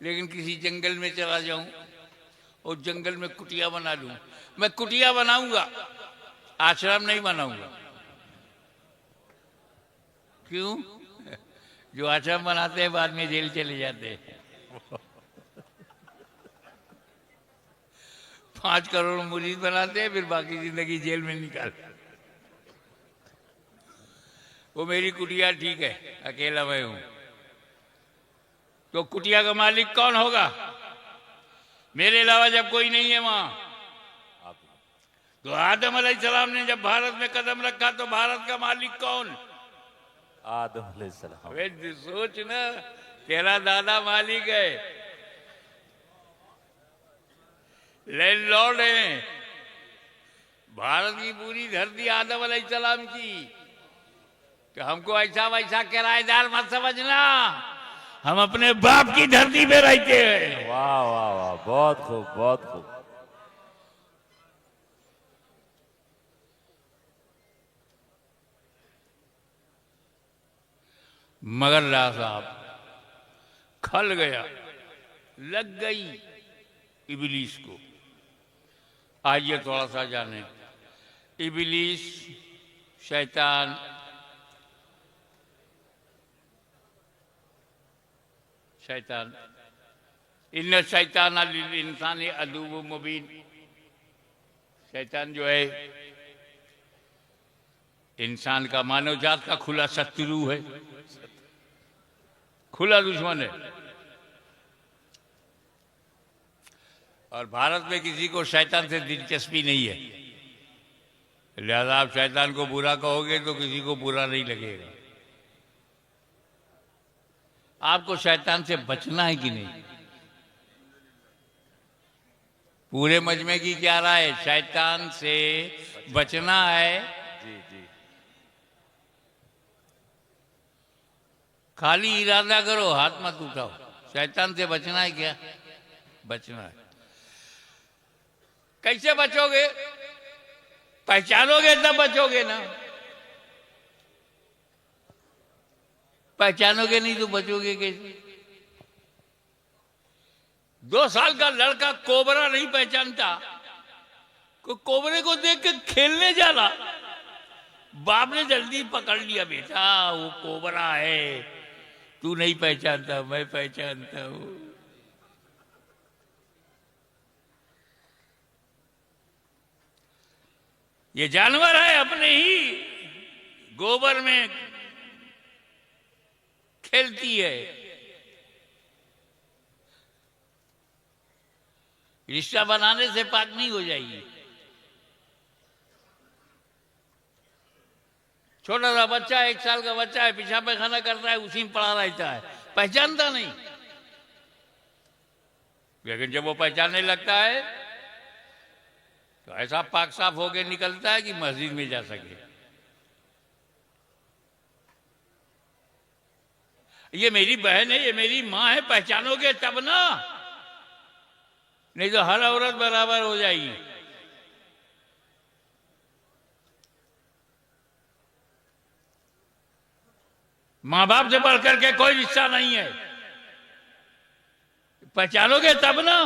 लेकिन किसी जंगल में चला जाऊं और जंगल में कुटिया बना लूं, मैं कुटिया बनाऊंगा, आश्रम नहीं बनाऊंगा। क्यों? जो आश्रम बनाते हैं बाद में जेल चले जाते हैं। 5 करोड़ मुरीद बनाते हैं, फिर बाकी जिंदगी जेल में निकाल। वो मेरी कुटिया ठीक है, अकेला मैं हूं। तो कुटिया का मालिक कौन होगा? मेरे अलावा जब कोई नहीं है वहां। तो आदम अलैहिस्सलाम ने जब भारत में कदम रखा तो भारत का मालिक कौन? आदम अलैहिस्सलाम। वे सोच ना, तेरा दादा मालिक है, लैंडलॉर्ड है। भारत की पूरी धरती आदम अलैहिस्सलाम की। तो हमको ऐसा वैसा किराएदार मत समझना, हम अपने बाप की धरती पे रहते हैं। वाह वाह वाह, बहुत खूब बहुत खूब। मगर ला साहब खल गया, लग गई इबलीस को। आइए थोड़ा सा जाने, इबलीस शैतान शैतान इन्न शैतान लिल इंसानी अदुव्वुम मुबीन। शैतान जो है इंसान का, मानव जात का खुला शत्रु है, खुला दुश्मन है। और भारत में किसी को शैतान से दिलचस्पी नहीं है, लिहाजा आप शैतान को बुरा कहोगे तो किसी को बुरा नहीं लगेगा। आपको शैतान से बचना है कि नहीं? पूरे मजमे की क्या राय है? शैतान से बचना है। जी जी। खाली इरादा करो, हाथ मत उठाओ। शैतान से बचना है क्या? बचना है। कैसे बचोगे? पहचानोगे तब बचोगे ना। पहचानोगे नहीं तो बचोगे कैसे? 2 साल का लड़का कोबरा नहीं पहचानता, कोबरे को देख के खेलने जा रहा, बाप ने जल्दी पकड़ लिया, बेटा वो कोबरा है, तू नहीं पहचानता, मैं पहचानता हूं। ये जानवर है, अपने ही गोबर में खेलती है। रिश्ता बनाने से पाक नहीं हो जाएगी। छोटा सा बच्चा, 1 साल का बच्चा है, पेशाब पैखाना करता है, उसी में पड़ा रहता है, पहचानता नहीं। लेकिन जब वो पहचानने लगता है तो ऐसा पाक साफ होके निकलता है कि मस्जिद में जा सके। ये मेरी बहन है, ये मेरी माँ है, पहचानोगे तब ना, नहीं तो हर औरत बराबर हो जाएगी। मां बाप से बढ़कर के कोई रिश्ता नहीं है, पहचानोगे तब ना।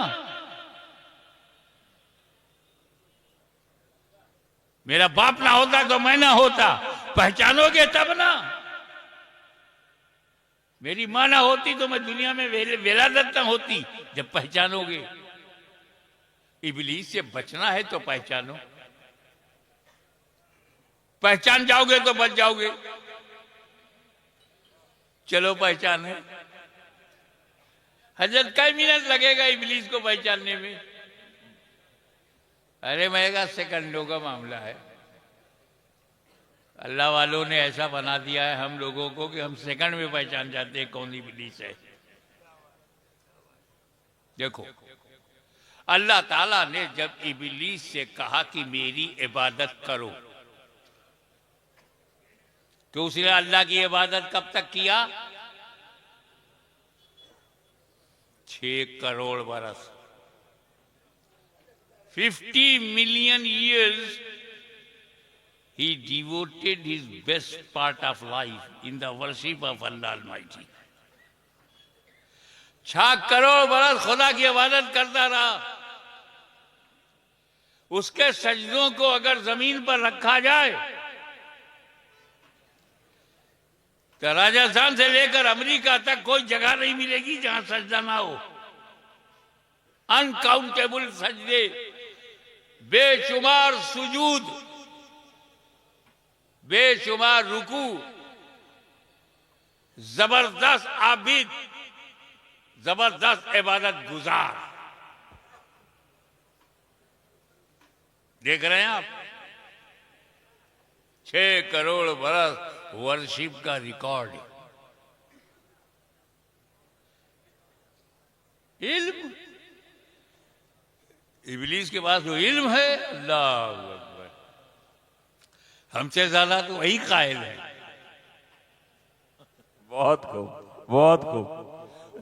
मेरा बाप ना होता तो मैं ना होता, पहचानोगे तब ना। मेरी मां ना होती तो मैं दुनिया में वेलादत न होती, जब पहचानोगे। इब्लीस से बचना है तो पहचानो, पहचान जाओगे तो बच जाओगे। चलो पहचाने। हजरत कई मिनट लगेगा इब्लीस को पहचानने में? अरे महेगा सेकंडों का मामला है। अल्लाह वालों ने ऐसा बना दिया है हम लोगों को कि हम सेकंड में पहचान जाते हैं कौन इब्लीस है। देखो, अल्लाह ताला ने जब इब्लीस से कहा कि मेरी इबादत करो, तो उसने अल्लाह की इबादत कब तक किया? 6 करोड़ बरस, 50 million years he devoted his best part of life in the worship of Allah Almighty. 6 crore बरस खुदा की इबादत करता रहा। उसके सजदों को अगर जमीन पर रखा जाए तो राजस्थान से लेकर अमेरिका तक कोई जगह नहीं मिलेगी जहां सजदा ना हो। अनकाउंटेबल सजदे, बेशुमार सुजूद, बेशुमार रुकू, जबरदस्त आबिद, जबरदस्त इबादत गुजार। देख रहे हैं आप, 6 करोड़ बरस वर्शिप का रिकॉर्ड। इल्म, इब्लीस के पास जो इल्म है, अल्लाह अकबर, हमसे ज्यादा तो वही कायल है। बहुत खूब, बहुत खूब।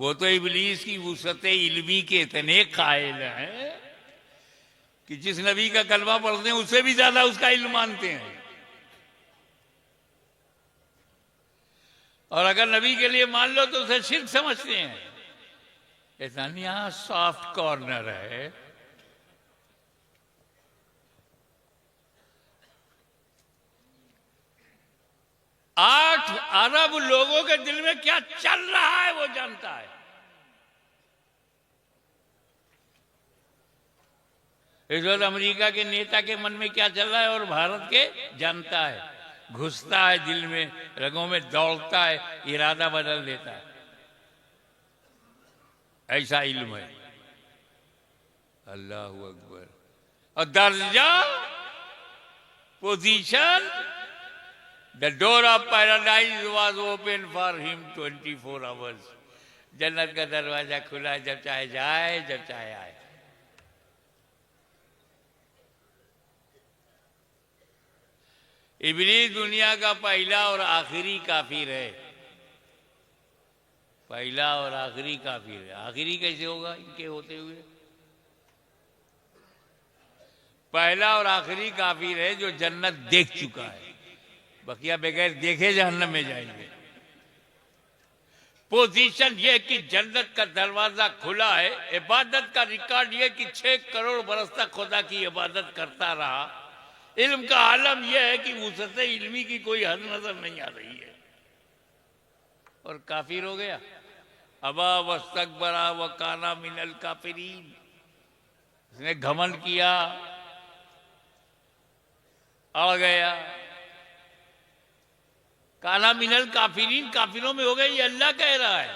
वो तो इब्लीस की वुसअत इल्मी के इतने कायल हैं कि जिस नबी का कलमा पढ़ते हैं उससे भी ज्यादा उसका इल्म मानते हैं। और अगर नबी के लिए मान लो तो उसे शिर्क समझते हैं। इतना सॉफ्ट कॉर्नर है। आठ अरब लोगों के दिल में क्या चल रहा है वो जानता है। इस वक्त अमेरिका के नेता के मन में क्या चल रहा है और भारत के जानता है। घुसता है दिल में, रगों में दौड़ता है, इरादा बदल देता है। ऐसा इल्म है। अल्लाह अकबर। और दर्जा, position, the door of paradise was open for him 24 hours. जन्नत का दरवाजा खुला, जब चाहे जाए, जब चाहे आए। इब्लीस दुनिया का पहला और आखिरी काफिर है। पहला और आखिरी काफिर है। आखिरी कैसे होगा इनके होते हुए? पहला और आखिरी काफिर है जो जन्नत देख चुका है, बकिया बगैर देखे जहन्नम में जाएंगे। पोजीशन ये कि जन्नत का दरवाजा खुला है, इबादत का रिकॉर्ड ये कि 6 करोड़ बरस तक खुदा की इबादत करता रहा। इल्म का आलम यह है कि वुसअत इल्मी की कोई हद नजर नहीं आ रही है, और काफिर हो गया। अबा वस्तकबरा व काना मिनल काफिरीन, उसने घमंड किया, आ गया। काना मिनल काफिरीन, काफिरों में हो गए, ये अल्लाह कह रहा है।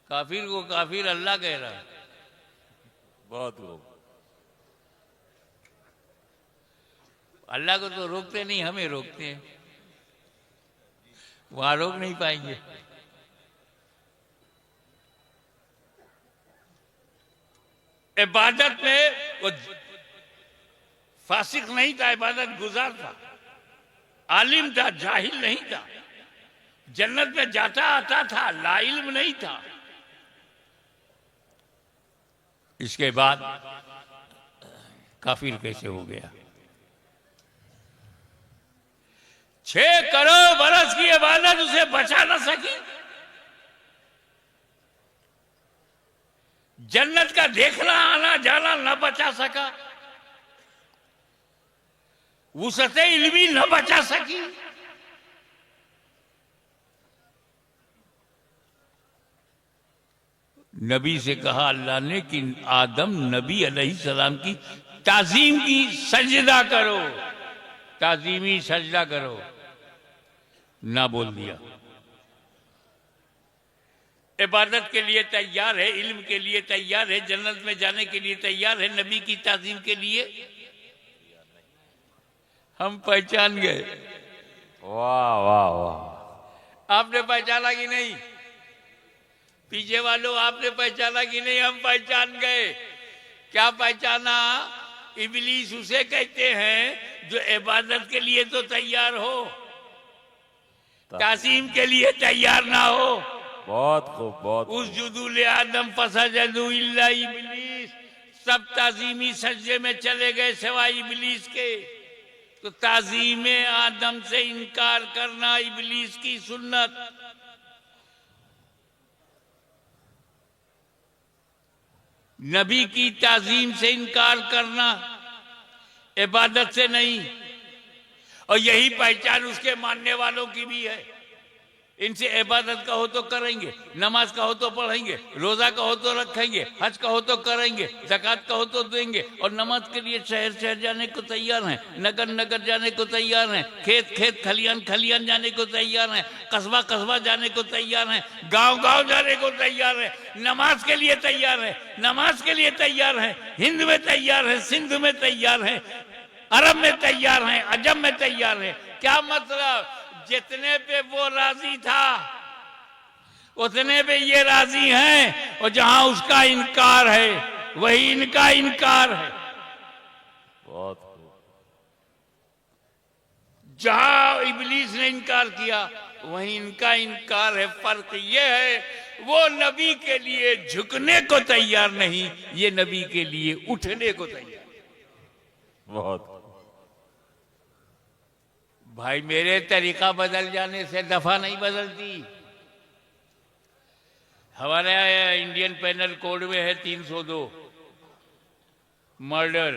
काफिर को काफिर अल्लाह कह रहा है। बहुत खूब। अल्लाह को तो रोकते नहीं, हमें रोकते हैं, वहां रोक नहीं पाएंगे। इबादत में वो फासिक नहीं था, इबादत गुजार था, आलिम था, जाहिल नहीं था, जन्नत में जाता आता था, लाइल्म नहीं था। इसके बाद काफिर कैसे हो गया? 6 करोड़ बरस की इबादत उसे बचा ना सकी। जन्नत का देखना आना जाना न बचा सका, वुसअत इल्मी न बचा सकी। नबी से कहा अल्लाह ने कि आदम नबी अलैहिस्सलाम की ताजीम की, सजदा करो, ताजीमी सजदा करो, ना बोल दिया। इबादत के लिए तैयार है, इल्म के लिए तैयार है, जन्नत में जाने के लिए तैयार है, नबी की ताजीम के लिए हम पहचान गए। वाह वाह वाह। आपने पहचाना कि नहीं? पीछे वालों आपने पहचाना कि नहीं? हम पहचान गए। क्या पहचाना? इब्लीस उसे कहते हैं जो इबादत के लिए तो तैयार हो, तासीम के लिए तैयार ना हो। बहुत खूब, बहुत उस जुदूल आदम फसजदू इल्ला इब्लीस, सब ताजीमी सजदे में चले गए सिवाय इब्लीस के। तो ताजीम आदम से इनकार करना इब्लीस की सुन्नत। नबी की ताजीम से इनकार करना, इबादत से नहीं। और यही पहचान उसके मानने वालों की भी है। इनसे इबादत कहो तो करेंगे, नमाज कहो तो पढ़ेंगे, रोजा कहो तो रखेंगे, हज कहो तो करेंगे, ज़कात कहो तो देंगे, और नमाज के लिए शहर शहर जाने को तैयार हैं, नगर नगर जाने को तैयार हैं, खेत खेत खलियान खलियान जाने को तैयार हैं, कस्बा कस्बा जाने को तैयार हैं, गांव गांव जाने को तैयार है, नमाज के लिए तैयार है, नमाज के लिए तैयार है, हिंद में तैयार है, सिंध में तैयार है, अरब में तैयार है, अजम में तैयार है। क्या मतलब? जितने पे वो राजी था उतने पे ये राजी हैं, और जहां उसका इनकार है वही इनका इनकार है। बहुत खूब। जहां इब्लीस ने इनकार किया वही इनका इनकार है। फर्क ये है, वो नबी के लिए झुकने को तैयार नहीं, ये नबी के लिए उठने को तैयार। बहुत भाई मेरे तरीका बदल जाने से दफा नहीं बदलती। हमारे इंडियन पेनल कोड में है 302 मर्डर,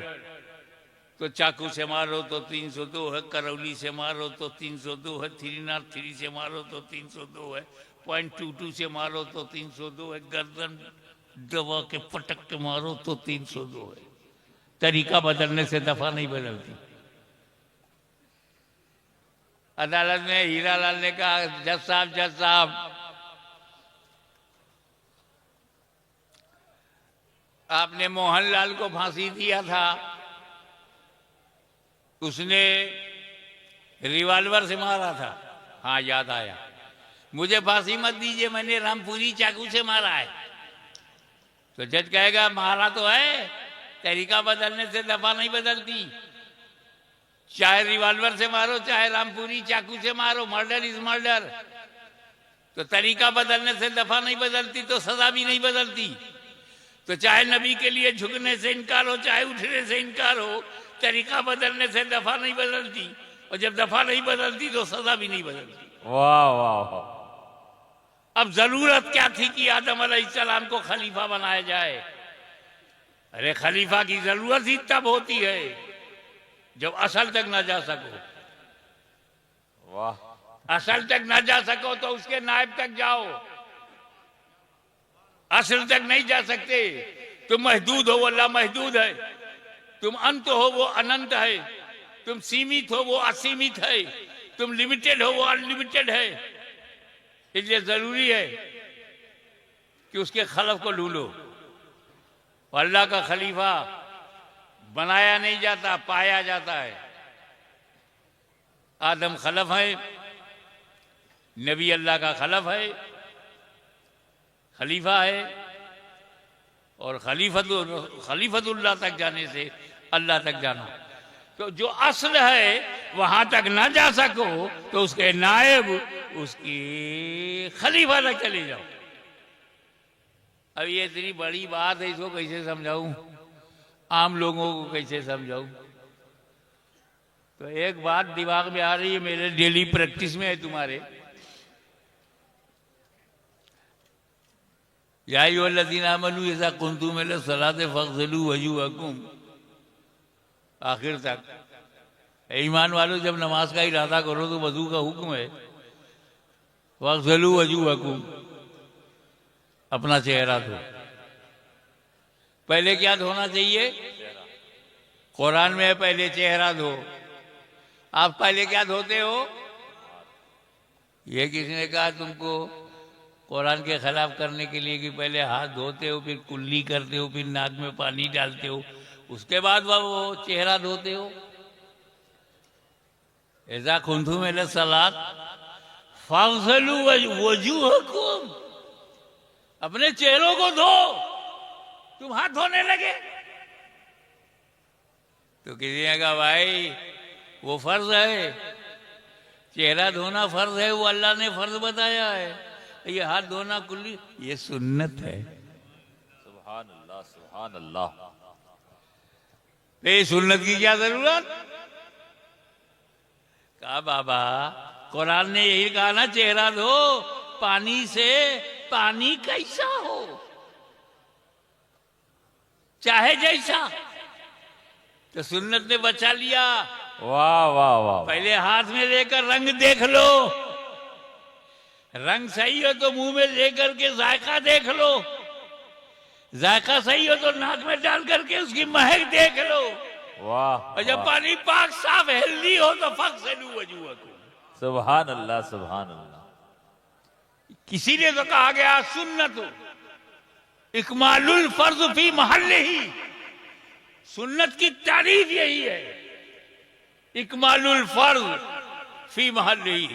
तो चाकू से मारो तो 302 है, करौली से मारो तो 302 है, 303 से मारो तो 302 है, .22 से मारो तो 302 है, गर्दन दबा के पटक के मारो तो 302 है। तरीका बदलने से दफा नहीं बदलती। अदालत में हीरालाल ने कहा जज साहब आपने मोहनलाल को फांसी दिया था, उसने रिवॉल्वर से मारा था। हाँ याद आया, मुझे फांसी मत दीजिए, मैंने रामपुरी चाकू से मारा है। तो जज कहेगा मारा तो है, तरीका बदलने से दफा नहीं बदलती। चाहे रिवॉल्वर से मारो चाहे रामपुरी चाकू से मारो, मर्डर इज मर्डर। तो तरीका बदलने से दफा नहीं बदलती तो सजा भी नहीं बदलती। तो चाहे नबी के लिए झुकने से इनकार हो चाहे उठने से इनकार हो, तरीका बदलने से दफा नहीं बदलती, और जब दफा नहीं बदलती तो सजा भी नहीं बदलती। वाह वाह वाह। अब जरूरत क्या थी कि आदम अलैहिस्सलाम को खलीफा बनाया जाए? अरे खलीफा की जरूरत ही तब होती है जब असल तक ना जा सको। वाह असल तक ना जा सको तो उसके नायब तक जाओ। असल तक नहीं जा सकते। तुम महदूद हो, वो अल्लाह महदूद है। तुम अंत हो, वो अनंत है। तुम सीमित हो, वो असीमित है। तुम लिमिटेड हो, वो अनलिमिटेड है। इसलिए जरूरी है कि उसके खलफ को ढूंढो। और अल्लाह का खलीफा बनाया नहीं जाता, पाया जाता है। आदम खलफ है, नबी अल्लाह का खलफ है, खलीफा है। और खलीफतुल्लाह तक जाने से अल्लाह तक जाना। तो जो असल है वहां तक ना जा सको तो उसके नायब, उसकी खलीफा तक चले जाओ। अब ये इतनी बड़ी बात है, इसको कैसे समझाऊं? आम लोगों को कैसे समझाऊं? तो एक बात दिमाग में आ रही है, मेरे डेली प्रैक्टिस में है तुम्हारे। या अय्युहल्लज़ीना आमनू इज़ा कुंतुम इला सलाति फ़ग़सिलू वजूहकुम, आखिर तक। ईमान वालों, जब नमाज का इरादा करो तो वजू का हुक्म है। फ़ग़सिलू वजूहकुम, अपना चेहरा धो। पहले क्या धोना चाहिए? कुरान में है पहले चेहरा धो। आप पहले क्या धोते हो? ये किसी ने कहा तुमको कुरान के खिलाफ करने के लिए कि पहले हाथ धोते हो, फिर कुल्ली करते हो, फिर नाक में पानी डालते हो, उसके बाद वो चेहरा धोते हो। ऐसा कुंतुम इला सलात फ़ग़सिलू वजूहकुम, अपने चेहरों को धो। तुम हाथ धोने लगे तो किसी ने कहा भाई वो फर्ज है, चेहरा धोना फर्ज है, वो अल्लाह ने फर्ज बताया है। ये हाथ धोना कुल्ली ये सुन्नत है। सुभान अल्लाह सुभान अल्लाह। तो ये सुन्नत की क्या जरूरत? कहा बाबा कुरान ने यही कहा ना, चेहरा धो पानी से। पानी कैसा हो, चाहे जैसा। तो सुन्नत ने बचा लिया। वाह वाह वाह। पहले हाथ में लेकर रंग देख लो, रंग सही हो तो मुंह में लेकर के जायका देख लो, जायका सही हो तो नाक में डाल करके उसकी महक देख लो। वाह और जब पानी पाक साफ हेल्दी हो तो फ़ग़सिलू वजूहकुम। सुभान अल्लाह सुभान अल्लाह। किसी ने तो कहा गया सुन्नत इकमालुल फर्ज फी महल्लिही, सुन्नत की तारीफ यही है, इकमालुल फर्ज फी महल्लिही,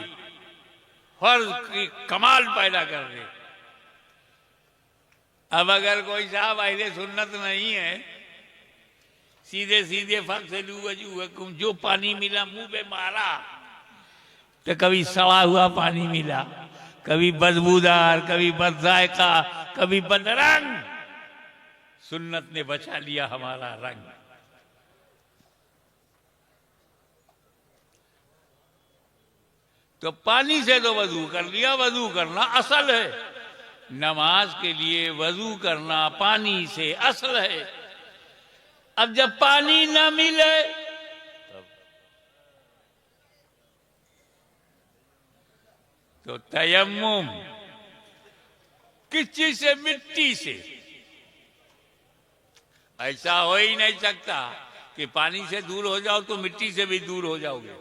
फर्ज की कमाल पैदा कर दे। अब अगर कोई साहब अहले सुन्नत नहीं है, सीधे सीधे फ़ग़सिलू वजूहकुम, जो पानी मिला मुंह पे मारा, तो कभी सड़ा हुआ पानी मिला, कभी बदबूदार, कभी बदजायका, कभी बदरंग। सुन्नत ने बचा लिया हमारा रंग। तो पानी से तो वजू कर लिया, वजू करना असल है। नमाज के लिए वजू करना पानी से असल है। अब जब पानी न मिले तो तयम्मुम, किस चीज से? मिट्टी से। ऐसा हो ही नहीं सकता कि पानी से दूर हो जाओ तो मिट्टी से भी दूर हो जाओगे।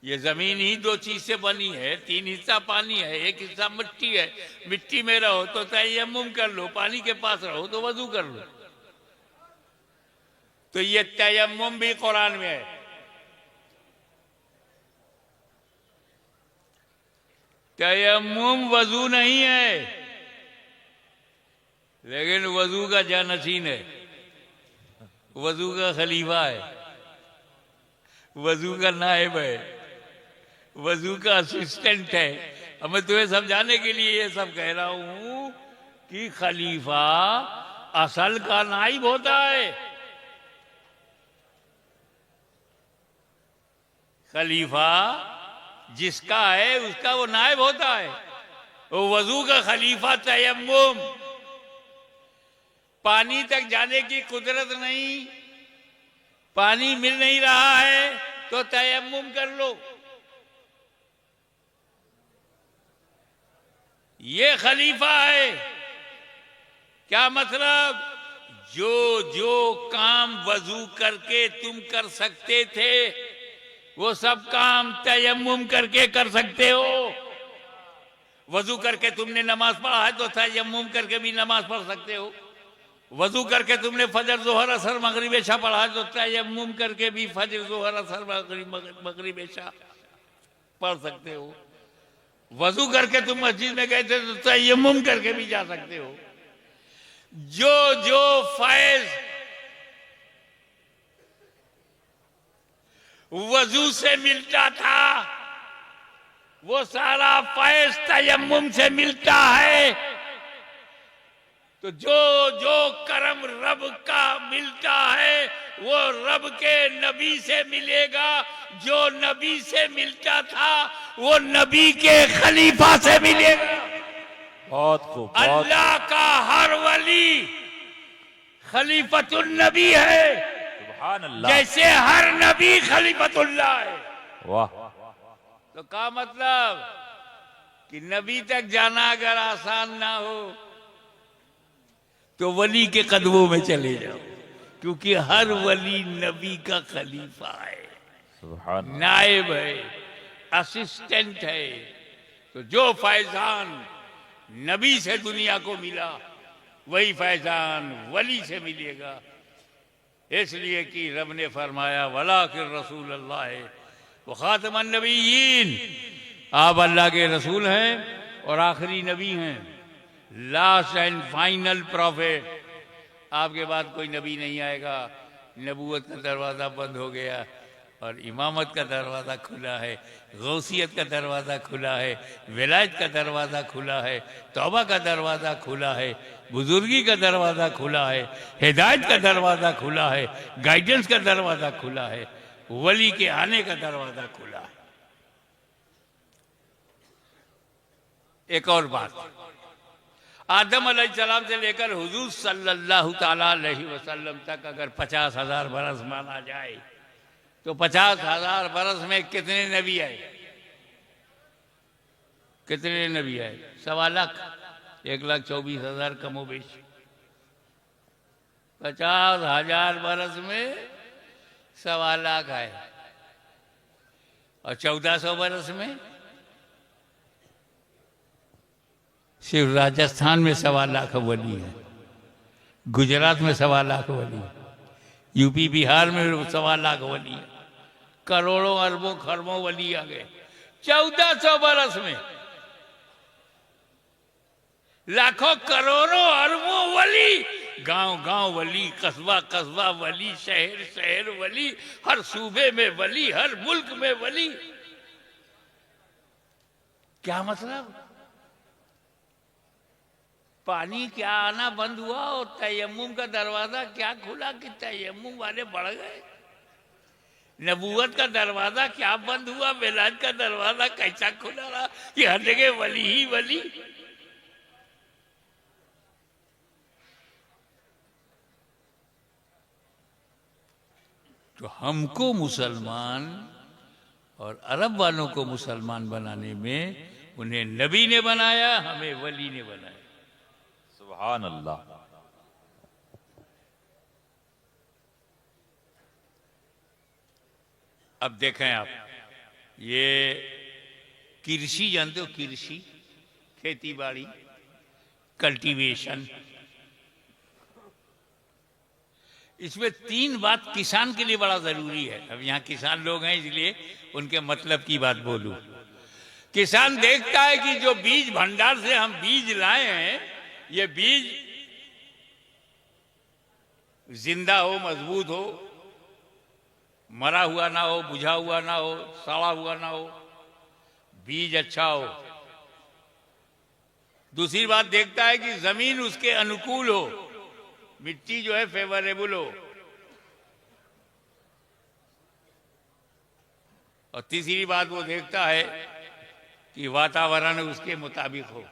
ये जमीन ही दो चीज से बनी है, 3 हिस्सा पानी है, 1 हिस्सा मिट्टी है। मिट्टी में रहो तो तयम्मुम कर लो, पानी के पास रहो तो वजू कर लो। तो ये तयम्मुम भी कुरान में है। तयम्मुम वजू नहीं है, लेकिन वजू का जानशीन है, वजू का खलीफा है, वजू का नायब है, वजू का असिस्टेंट है। अब मैं तुम्हें समझाने के लिए ये सब कह रहा हूं कि खलीफा असल का नायब होता है। खलीफा जिसका है उसका वो नायब होता है। वो वजू का खलीफा तयम्मुम। पानी तक जाने की कुदरत नहीं, पानी मिल नहीं रहा है तो तयम्मुम कर लो। ये खलीफा है। क्या मतलब? जो जो काम वजू करके तुम कर सकते थे वो सब काम तयम्मुम करके कर सकते हो। वजू करके तुमने नमाज पढ़ा है तो तयम्मुम करके भी नमाज पढ़ सकते हो। वजू करके तुमने फजर जोहर असर मगरिब इशा पढ़ा है तो तयम्मुम करके भी फजर जोहर असर मगरिब इशा पढ़ सकते हो। वजू करके तुम मस्जिद में गए थे तो तयम्मुम करके भी जा सकते हो। जो जो फैज वजू से मिलता था वो सारा फैज तयम्मुम से मिलता है। तो जो जो करम रब का मिलता है वो रब के नबी से मिलेगा। जो नबी से मिलता था वो नबी के खलीफा से मिलेगा। बहुत खूब, बहुत अल्लाह का हर वली खलीफतुल नबी है, सुभान अल्लाह। जैसे हर नबी खलीफतुल्लाह है। वाह, तो क्या मतलब कि नबी तक जाना अगर आसान ना हो तो वली के कदमों में चले जाओ, क्योंकि हर वली नबी का खलीफा है, सुभान नायब है, असिस्टेंट है। तो जो फैजान नबी से दुनिया को मिला वही फैजान वली से मिलेगा। इसलिए कि रब ने फरमाया वलाकिन रसूल अल्लाह है व खातमुन नबिय्यीन, आप अल्लाह के रसूल हैं और आखिरी नबी हैं, लास्ट एंड फाइनल प्रॉफिट। आपके बाद कोई नबी नहीं आएगा। नबूवत का दरवाज़ा बंद हो गया और इमामत का दरवाज़ा खुला है, गौसियत का दरवाज़ा खुला है, विलायत का दरवाज़ा खुला है, तौबा का दरवाज़ा खुला है, बुजुर्गी का दरवाज़ा खुला है, हिदायत का दरवाज़ा खुला है, गाइडेंस का दरवाज़ा खुला है, वली के आने का दरवाज़ा खुला है। एक और बात, आदम अलैहिस्सलाम से लेकर हुजूर सल्लल्लाहु ताला अलैहि वसल्लम तक अगर 50,000 बरस माना जाए तो 50,000 बरस में कितने नबी आए? कितने नबी आए? 1.25 लाख, 1,24,000 कमोबेश। 50,000 बरस में 1.25 लाख आए और 1400 बरस में सिर्फ राजस्थान में 1.25 लाख वली है, गुजरात में 1.25 लाख वली है, यूपी बिहार में 1.25 लाख वली है, करोड़ों अरबों खरबों वली आ गए 1400 बरस में। लाखों करोड़ों अरबों वली, गांव गांव वली, कस्बा कस्बा वली, शहर शहर वली, हर सूबे में वली, हर मुल्क में वली। क्या मतलब? पानी क्या आना बंद हुआ और तयम्मुम का दरवाजा क्या खुला कि तयम्मुम वाले बढ़ गए? नबूवत का दरवाजा क्या बंद हुआ, विलायत का दरवाजा कैसा खुला रहा कि हर जगह वली ही वली? तो हमको मुसलमान और अरब वालों को मुसलमान बनाने में उन्हें नबी ने बनाया, हमें वली ने बनाया। सुभान अल्लाह। अब देखें आप, ये कृषि जानते हो? कृषि, खेती बाड़ी, कल्टीवेशन, इसमें 3 बात किसान के लिए बड़ा जरूरी है। अब यहाँ किसान लोग हैं इसलिए उनके मतलब की बात बोलूं। किसान देखता है कि जो बीज भंडार से हम बीज लाए हैं ये बीज जिंदा हो, मजबूत हो, मरा हुआ ना हो, बुझा हुआ ना हो, सड़ा हुआ ना हो, बीज अच्छा हो। दूसरी बात देखता है कि जमीन उसके अनुकूल हो, मिट्टी जो है फेवरेबल हो, और तीसरी बात वो देखता है कि वातावरण उसके मुताबिक हो।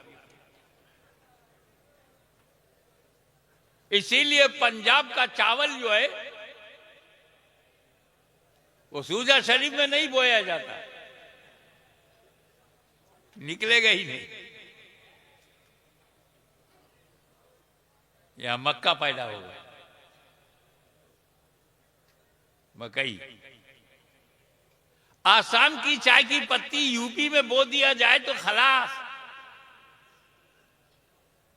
इसीलिए पंजाब का चावल जो है वो सूजा शरीफ में नहीं बोया जाता, निकलेगा ही नहीं। यहां मक्का पैदा होगा, मकई। आसाम की चाय की पत्ती यूपी में बो दिया जाए तो खलास,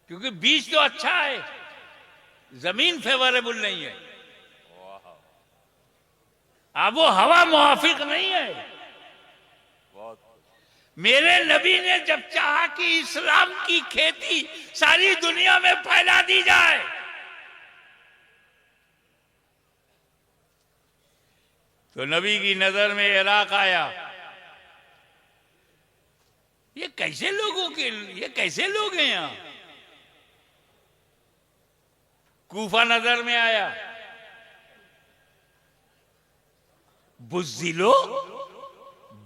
क्योंकि बीज तो अच्छा है, जमीन फेवरेबल नहीं है, अब वो हवा मुआफिक नहीं है। मेरे नबी ने जब चाहा कि इस्लाम की खेती सारी दुनिया में फैला दी जाए, तो नबी की नजर में इराक आया। ये कैसे लोग हैं यहां? कूफा नजर में आया। बुज़्दिलो,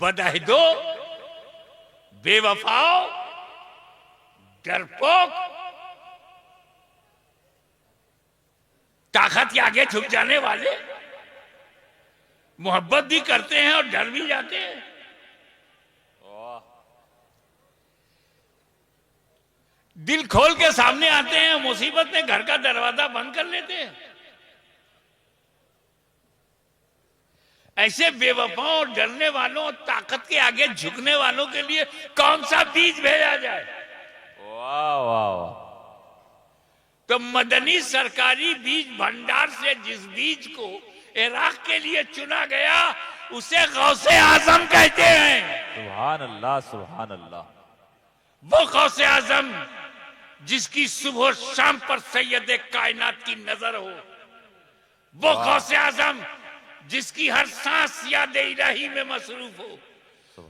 बदअहदो, बेवफाओ, डरपोक, ताकत के आगे झुक जाने वाले, मोहब्बत भी करते हैं और डर भी जाते हैं। दिल खोल के सामने आते हैं, मुसीबत में घर का दरवाजा बंद कर लेते हैं। ऐसे बेवफाओं और डरने वालों और ताकत के आगे झुकने वालों के लिए कौन सा बीज भेजा जाए? वाह वाह वाह। तो मदनी सरकारी बीज भंडार से जिस बीज को इराक के लिए चुना गया उसे गौसे आजम कहते हैं। सुभान अल्लाह सुभान अल्लाह। वो गौसे आजम जिसकी सुबह शाम पर सैयद कायनात की नजर हो, वो गौसे आजम जिसकी हर सांस याद इलाही में मसरूफ हो,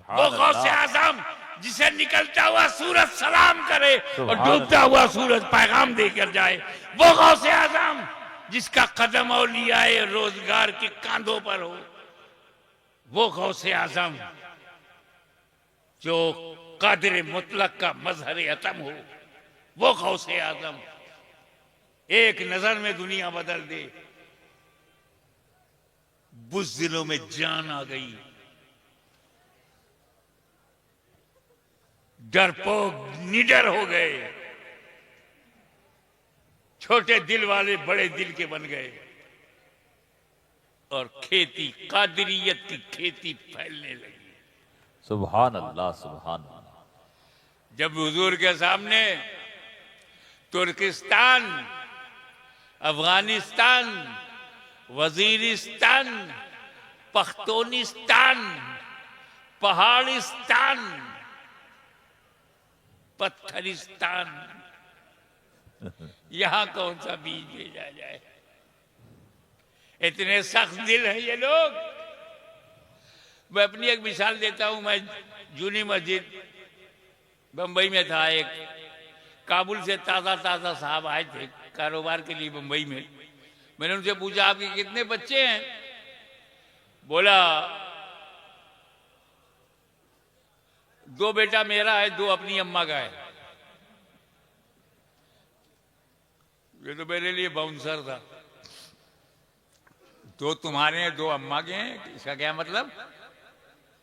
वो गौसे आजम जिसे निकलता हुआ सूरज सलाम करे और डूबता हुआ सूरज पैगाम देकर जाए, वो गौसे आजम जिसका कदम औलियाए रोजगार के कांधों पर हो, वो गौसे आजम जो कादिर मुतलक का मजहर अतम हो, वो गौसे आजम एक नजर में दुनिया बदल दे। बुज़दिलों में जान आ गई, डरपोक निडर हो गए, छोटे दिल वाले बड़े दिल के बन गए और खेती, कादिरियत की खेती फैलने लगी। सुभान अल्लाह सुभान अल्लाह। जब हुजूर के सामने तुर्किस्तान, अफगानिस्तान, वजीरिस्तान, पख्तूनिस्तान, पहाड़िस्तान, पत्थरिस्तान, यहां कौन सा बीज भेजा जाए? इतने सख्त दिल हैं ये लोग। मैं अपनी एक मिसाल देता हूं। मैं जूनी मस्जिद बंबई में था, एक काबुल से ताजा ताजा साहब आए थे कारोबार के लिए बंबई में। मैंने उनसे पूछा आपके कितने बच्चे हैं? बोला 2 बेटा मेरा है, 2 अपनी अम्मा का है। ये तो मेरे लिए बाउंसर था। 2 तुम्हारे हैं, 2 अम्मा के हैं, इसका क्या मतलब?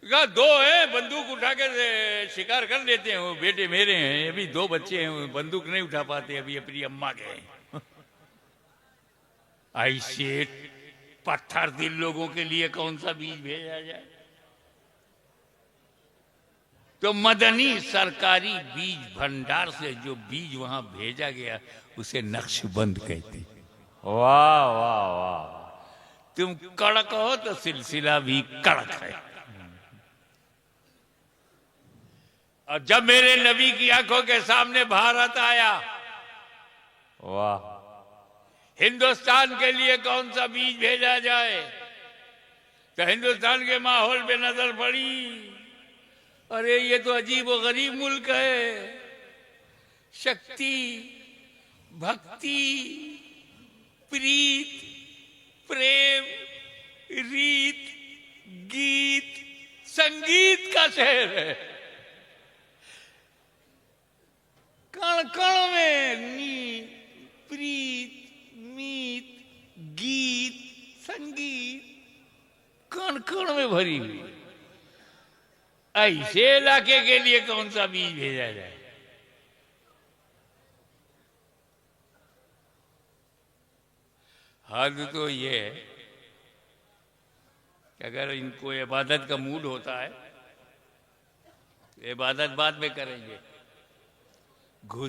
कहा 2 हैं, बंदूक उठा के शिकार कर लेते हैं, वो बेटे मेरे हैं। अभी 2 बच्चे हैं, बंदूक नहीं उठा पाते, अभी अपनी अम्मा के हैं। ऐसे पत्थर दिल लोगों के लिए कौन सा बीज भेजा जाए? तो मदनी सरकारी बीज भंडार से जो बीज वहां भेजा गया उसे नक्शबंद कहते। वाह वाह वाह। तुम कड़क हो तो सिलसिला भी कड़क है। और जब मेरे नबी की आंखों के सामने भारत आया, वाह। हिंदुस्तान के लिए कौन सा बीज भेजा जाए? तो हिंदुस्तान के माहौल पे नजर पड़ी, अरे ये तो अजीब और गरीब मुल्क है। शक्ति, भक्ति, प्रीत, प्रेम, रीत, गीत, संगीत का शहर है। कण कण में नीत, प्रीत, मीत, गीत, संगीत कण कण में भरी हुई। ऐसे इलाके के लिए कौन सा बीज भेजा जाए? हद तो ये है कि अगर इनको इबादत का मूड होता है, इबादत बाद में करेंगे। घुस